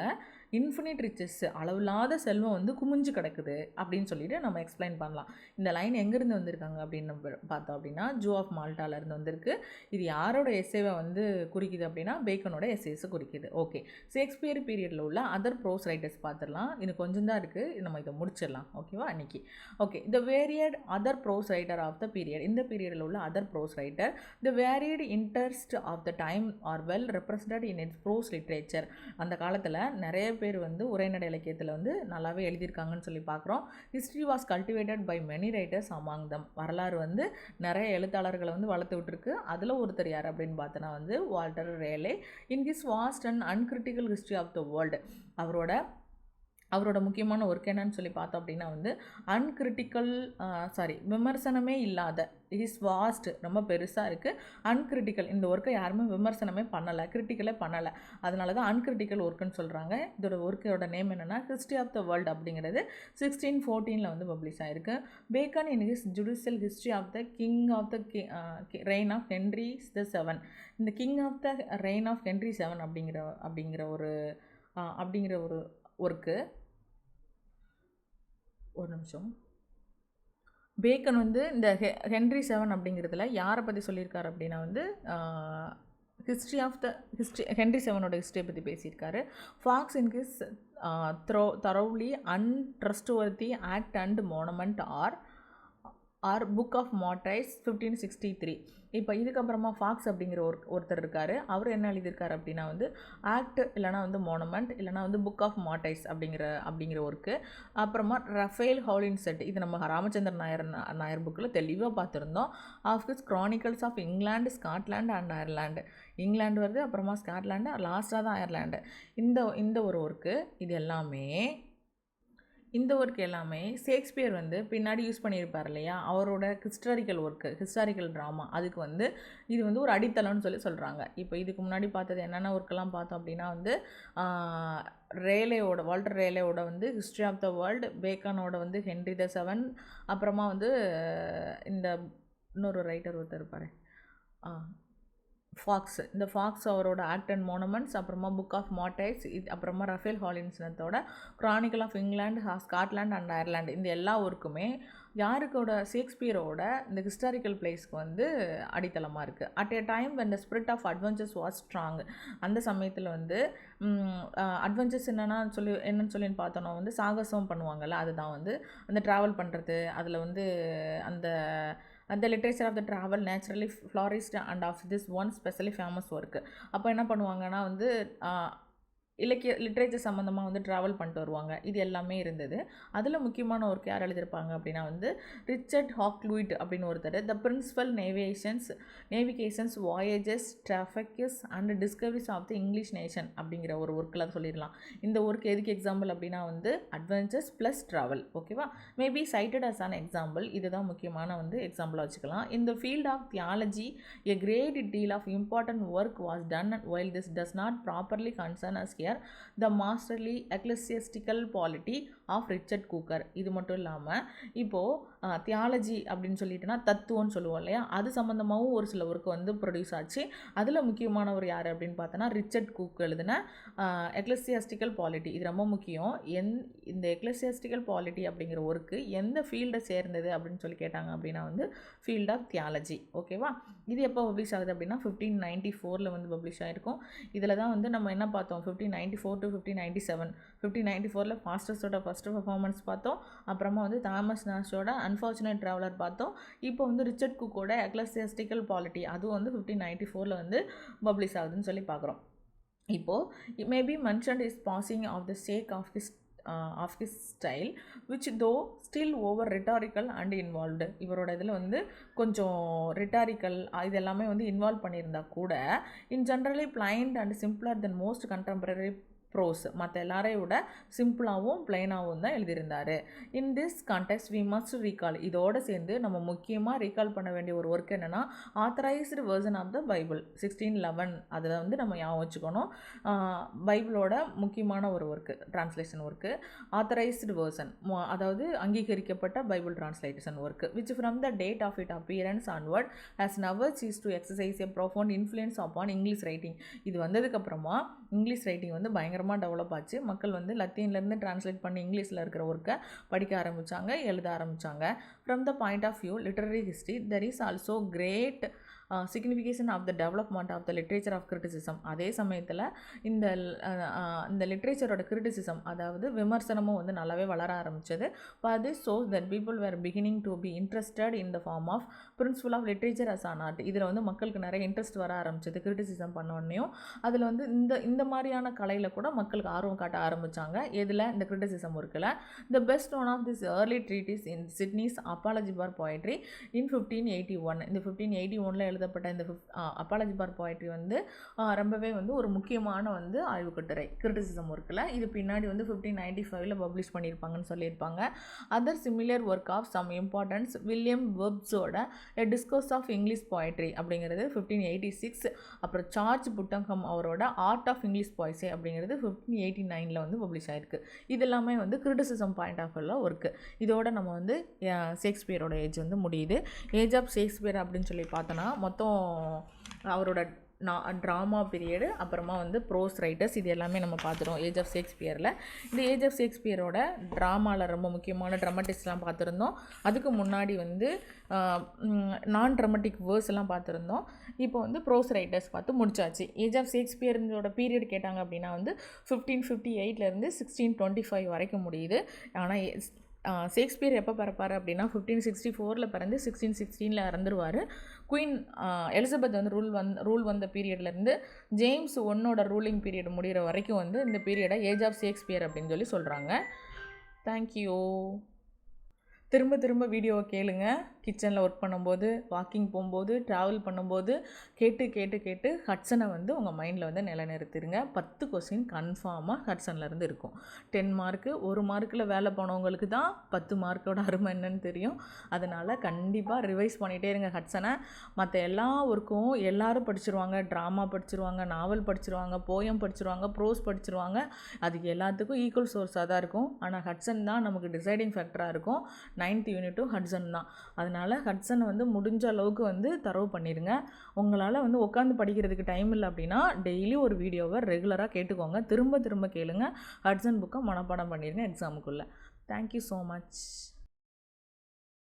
Speaker 1: இன்ஃபினிட் ரிச்சஸ் அளவில்லாத செல்வம் வந்து குமிஞ்சு கிடக்குது அப்படின்னு சொல்லிட்டு நம்ம எக்ஸ்பிளைன் பண்ணலாம். இந்த லைன் எங்கேருந்து வந்திருக்காங்க அப்படின்னு நம்ம பார்த்தோம் அப்படின்னா ஜூ ஆஃப் மால்டாலேருந்து வந்திருக்கு. இது யாரோட எஸ்ஸேவை வந்து குறிக்குது அப்படின்னா பேக்கனோட எஸ்ஸேஸை குறிக்குது. ஓகே, ஷேக்ஸ்பியர் பீரியடில் உள்ள அதர் ப்ரோஸ் ரைட்டர்ஸ் பார்த்துடலாம். இன்னும் கொஞ்சம் தான் இருக்குது, நம்ம இதை முடிச்சிடலாம். ஓகேவா அன்றைக்கி. Okay, the varied other prose writer of the period. இந்த பீரியடில் உள்ள other prose writer the varied interest of the time are well represented in its prose literature. அந்த காலத்தில் நிறைய பேர் வந்து உரைநடை இலக்கியத்தில் வந்து நல்லாவே எழுதியிருக்காங்கன்னு சொல்லி பார்க்குறோம். History was cultivated by many writers among them. வரலாறு வந்து நிறைய எழுத்தாளர்களை வந்து வளர்த்து விட்டுருக்கு. அதில் ஒருத்தர் யார் அப்படின்னு பார்த்தோன்னா வந்து Walter Raleigh. In his vast and uncritical history of the world. அவரோட முக்கியமான ஒர்க் என்னன்னு சொல்லி பார்த்தோம் அப்படின்னா வந்து விமர்சனமே இல்லாத, இஸ் வாஸ்ட் ரொம்ப பெருசாக இருக்குது, அன்கிரிட்டிக்கல். இந்த ஒர்க்கை யாருமே விமர்சனமே பண்ணலை, கிரிட்டிக்கலே பண்ணலை, அதனால தான் அன்கிரிட்டிக்கல் ஒர்க்குன்னு சொல்கிறாங்க. இதோட ஒர்க்கோட நேம் என்னென்னா ஹிஸ்ட்ரி ஆஃப் த வேர்ல்டு அப்படிங்கிறது 1614 வந்து பப்ளிஷ் ஆகிருக்கு. Bacon in his judicial history of the king of the reign of Henry VII. இந்த king of the reign of Henry VII அப்படிங்கிற ஒரு ஒர்க்கு. ஒரு நிமிஷம். பேக்கன் வந்து இந்த ஹென்ரி VII அப்படிங்கிறதுல யாரை பற்றி சொல்லியிருக்காரு அப்படின்னா வந்து ஹென்ரி VII ஹிஸ்ட்ரியை பற்றி பேசியிருக்காரு. Foxe in his thoroughly untrustworthy act and monument are or book of martyrs 1563. இப்போ இதுக்கப்புறமா ஃபாக்ஸ் அப்படிங்கிற ஒருத்தர் இருக்கார். அவர் என்ன எழுதியிருக்காரு அப்படின்னா வந்து ஆக்ட் இல்லைனா வந்து மோனமெண்ட் இல்லைனா வந்து புக் ஆஃப் மார்டைர்ஸ் அப்படிங்கிற ஒர்க்கு. அப்புறமா ரஃபேல் ஹாலின்செட், இது நம்ம ராமச்சந்திரன் நாயர் புக்கில் தெளிவாக பார்த்துருந்தோம். Of his chronicles of England, Scotland and Ireland. England வருது, அப்புறமா ஸ்காட்லாண்டு, லாஸ்ட்டாக தான் அயர்லாண்டு. இந்த ஒரு ஒர்க்கு இந்த ஒர்க் எல்லாமே ஷேக்ஸ்பியர் வந்து பின்னாடி யூஸ் பண்ணியிருப்பார் இல்லையா, அவரோட ஹிஸ்டாரிக்கல் ட்ராமா, அதுக்கு வந்து இது வந்து ஒரு அடித்தளம்னு சொல்கிறாங்க. இப்போ இதுக்கு முன்னாடி பார்த்தது என்னென்ன ஒர்க்கெல்லாம் பார்த்தோம் அப்படின்னா வந்து வால்டர் ரேலேவோட வந்து ஹிஸ்ட்ரி ஆஃப் த வேர்ல்டு, பேக்கனோட வந்து ஹென்ரி த செவன், அப்புறமா வந்து இந்த இன்னொரு ரைட்டர் ஒருத்தர் இருப்பார் இந்த ஃபாக்ஸ் அவரோட ஆக்ட் அண்ட் மோனமெண்ட்ஸ், அப்புறமா புக் ஆஃப் மார்டைர்ஸ், அப்புறமா ரஃபேல் ஹாலின்சனத்தோட chronicle of England, Scotland and Ireland. இந்த எல்லா ஒர்க்குமே யாருக்கோட ஷேக்ஸ்பியரோட இந்த ஹிஸ்டாரிக்கல் பிளேஸ்க்கு வந்து அடித்தளமாக இருக்குது. At A time when the spirit of adventures was strong, அந்த சமயத்தில் வந்து அட்வென்ச்சர்ஸ் என்னன்னு சொல்லி பார்த்தோன்னா வந்து சாகசம் பண்ணுவாங்கள்ல, அதுதான் வந்து அந்த ட்ராவல் பண்ணுறது. அதில் வந்து அந்த literature of the travel naturally flourished and of this one specially famous work. அப்போ என்ன பண்ணுவாங்கன்னா வந்து லிட்ரேச்சர் சம்மந்தமாக வந்து ட்ராவல் பண்ணிட்டு வருவாங்க. இது எல்லாமே இருந்தது. அதில் முக்கியமான ஒர்க் யார் எழுதியிருப்பாங்க அப்படின்னா வந்து ரிச்சர்ட் ஹாக்லூயிட் அப்படின்னு ஒருத்தர் the principal navigations voyages traffics and discoveries of the English nation அப்படிங்கிற ஒரு ஒர்க்கில் சொல்லிடலாம். இந்த ஒர்க் எதுக்கு எக்ஸாம்பிள் அப்படின்னா வந்து அட்வென்ச்சர்ஸ் ப்ளஸ் ட்ராவல். ஓகேவா, maybe cited as an example. இதுதான் முக்கியமான வந்து எக்ஸாம்பிளாக வச்சுக்கலாம். இந்த field of theology a great deal of important work was done, while this does not properly concern us here, the masterly ecclesiastical polity of Richard Cooker. இது மட்டும் இல்லாமல் இப்போது தியாலஜி அப்படின்னு சொல்லிட்டுனா தத்துவம்னு சொல்லுவோம் இல்லையா, அது சம்மந்தமாகவும் ஒரு சில ஒர்க்கு வந்து ப்ரொடியூஸ் ஆச்சு. அதில் முக்கியமானவர் யார் அப்படின்னு பார்த்தோன்னா ரிச்சர்ட் குக் எழுதின எக்லெசியாஸ்டிக்கல் பாலிட்டி. இது ரொம்ப முக்கியம். இந்த எக்லெசியாஸ்டிக்கல் பாலிட்டி அப்படிங்கிற ஒர்க்கு எந்த ஃபீல்டை சேர்ந்தது அப்படின்னு சொல்லி கேட்டாங்க அப்படின்னா வந்து ஃபீல்ட் ஆஃப் தியாலஜி. ஓகேவா, இது எப்போ பப்ளிஷ் ஆகுது அப்படின்னா 1594 வந்து பப்ளிஷ் ஆகிருக்கும். இதில் தான் வந்து நம்ம என்ன பார்த்தோம், 1594 to 1597. 1594 ஃபாஸ்டஸோட ஃபஸ்ட்டு பர்ஃபார்மன்ஸ் பார்த்தோம். அப்புறமா வந்து தாமஸ் நாஷோட அன்ஃபார்ச்சுனேட் ட்ராவலர் பார்த்தோம். இப்போ வந்து ரிச்சர்ட் குக்கோட எக்லெசியாஸ்டிக்கல் பாலிட்டி, அதுவும் வந்து 1594 வந்து பப்ளிஷ் ஆகுதுன்னு சொல்லி பார்க்குறோம். இப்போது may be mentioned is passing of the sake ஆஃப் his style, which though still over rhetorical and involved. இவரோட இதில் வந்து கொஞ்சம் ரிட்டாரிக்கல் இது எல்லாமே வந்து இன்வால்வ் பண்ணியிருந்தா கூட in generally plain and simpler than most contemporary prose மற்ற எல்லாரையும் விட சிம்பிளாகவும் பிளைனாகவும் தான் எழுதியிருந்தார். In this context we must recall, இதோடு சேர்ந்து நம்ம முக்கியமாக ரீகால் பண்ண வேண்டிய ஒரு ஒர்க் என்னென்னா authorised version of the Bible 1611. அதில் வந்து நம்ம ஞாபகம் வச்சுக்கணும், பைபிளோட முக்கியமான ஒரு work, translation work, authorised version, அதாவது அங்கீகரிக்கப்பட்ட Bible translation work, which from the date of it appearance onward has never cease to exercise a profound influence upon English writing. இது வந்ததுக்கப்புறமா இங்கிலீஷ் ரைட்டிங் வந்து பயங்கரமாக டெவலப் ஆச்சு. மக்கள் வந்து லத்தீன்லேருந்து டிரான்ஸ்லேட் பண்ணி இங்கிலீஷில் இருக்கிற ஒர்க்கை படிக்க ஆரம்பித்தாங்க, எழுத ஆரம்பித்தாங்க. From the point of view literary history there is also great signification of the development of the literature of criticism. அதே சமயத்தில் இந்த லிட்ரேச்சரோட கிரிட்டிசிசம், அதாவது விமர்சனமும் வந்து நல்லாவே வளர ஆரம்பித்தது. For this shows that people were beginning to be interested in the form of principle of literature as an art. இதில் வந்து மக்களுக்கு நிறைய இன்ட்ரெஸ்ட் வர ஆரம்பிச்சது கிரிட்டிசிசம் பண்ணோடனையும். அதில் வந்து இந்த மாதிரியான கலையில் கூட மக்களுக்கு ஆர்வம் காட்ட ஆரம்பித்தாங்க. எதில், இந்த கிரிட்டிசிசம் ஒர்க்கில். The best one of this early treatise in Sidney's apology for poetry in 1581. இந்த 1581 எழுதப்பட்ட இந்த அப்பாலஜி பார் போயட்ரி வந்து ரொம்பவே வந்து ஒரு முக்கியமான வந்து ஆய்வு கட்டுரை கிரிட்டிசிசம் ஒர்க்கில். இது பின்னாடி வந்து 1595 பப்ளிஷ் பண்ணியிருப்பாங்கன்னு சொல்லியிருப்பாங்க. Other similar work of some importance William வெப்ஸோட a discourse of English poetry அப்படிங்கிறது 1586. அப்புறம் சார்ஜ் புட்டங்கம் அவரோட ஆர்ட் ஆஃப் இங்கிலீஷ் பாய்ஸே அப்படிங்கிறது 1589 வந்து பப்ளிஷ் ஆயிருக்கு. இது எல்லாமே வந்து கிரிட்டிசிசம் பாயிண்ட் ஆஃப் வியூவில் ஒர்க்கு. இதோட நம்ம வந்து ஷேக்ஸ்பியரோட ஏஜ் வந்து முடியுது. ஏஜ் ஆஃப் ஷேக்ஸ்பியர் அப்படின்னு சொல்லி பார்த்தோன்னா மொத்தம் அவரோட ட்ராமா பீரியடு, அப்புறமா வந்து ப்ரோஸ் ரைட்டர்ஸ், இது எல்லாமே நம்ம பார்த்துருவோம் ஏஜ் ஆஃப் ஷேக்ஸ்பியரில். இந்த ஏஜ் ஆஃப் ஷேக்ஸ்பியரோட ட்ராமாவில் ரொம்ப முக்கியமான ட்ராமட்டிஸ்ட்லாம் பார்த்துருந்தோம். அதுக்கு முன்னாடி வந்து நான் ட்ராமட்டிக் வேர்ஸ் எல்லாம் பார்த்துருந்தோம். இப்போ வந்து ப்ரோஸ் ரைட்டர்ஸ் பார்த்து முடிச்சாச்சு. ஏஜ் ஆஃப் ஷேக்ஸ்பியரோட பீரியட் கேட்டாங்க அப்படின்னா வந்து 1558 1625 வரைக்கும் முடியுது. ஆனால் ஷேக்ஸ்பியர் எப்போ பிறப்பார் அப்படின்னா 1564 பிறந்து 1616 இறந்துருவார். குயின் எலிசபெத் வந்து ரூல் வந்த பீரியட்லேருந்து ஜேம்ஸ் ஒன்னோட ரூலிங் பீரியட் முடிகிற வரைக்கும் வந்து இந்த பீரியடை ஏஜ் ஆஃப் ஷேக்ஸ்பியர் அப்படின்னு சொல்லி சொல்கிறாங்க. தேங்க்யூ. திரும்ப திரும்ப வீடியோவை கேளுங்க. கிச்சனில் ஒர்க் பண்ணும்போது, வாக்கிங் போகும்போது, ட்ராவல் பண்ணும்போது கேட்டு கேட்டு கேட்டு ஹட்சனை வந்து உங்கள் மைண்டில் வந்து நிலைநிறுத்திடுங்க. 10 கொஸ்டின் கன்ஃபார்மாக ஹட்சன்லேருந்து இருக்கும். 10 மார்க்கு 1 மார்க்கில் வேலை போனவங்களுக்கு தான் 10 மார்க்கோட அருமை என்னன்னு தெரியும். அதனால் கண்டிப்பாக ரிவைஸ் பண்ணிகிட்டே இருங்க ஹட்சனை. மற்ற எல்லா ஒர்க்கும் எல்லோரும் படிச்சிருவாங்க. ட்ராமா படிச்சிருவாங்க, நாவல் படிச்சிருவாங்க, போயம் படிச்சிருவாங்க, ப்ரோஸ் படிச்சிருவாங்க. அதுக்கு எல்லாத்துக்கும் ஈக்குவல் சோர்ஸாக தான் இருக்கும். ஆனால் ஹட்சன் தான் நமக்கு டிசைடிங் ஃபேக்டராக இருக்கும். 9th யூனிட்டும் ஹட்சன் தான். அதனால் ஹட்சனை வந்து முடிஞ்ச அளவுக்கு வந்து தரவு பண்ணிடுங்க. உங்களால் வந்து உட்காந்து படிக்கிறதுக்கு டைம் இல்லை அப்படின்னா டெய்லி ஒரு வீடியோவை ரெகுலராக கேட்டுக்கோங்க. திரும்ப திரும்ப கேளுங்க. ஹட்சன் புக்கை மனப்பாடம் பண்ணிடுங்க எக்ஸாமுக்குள்ளே. Thank you so much.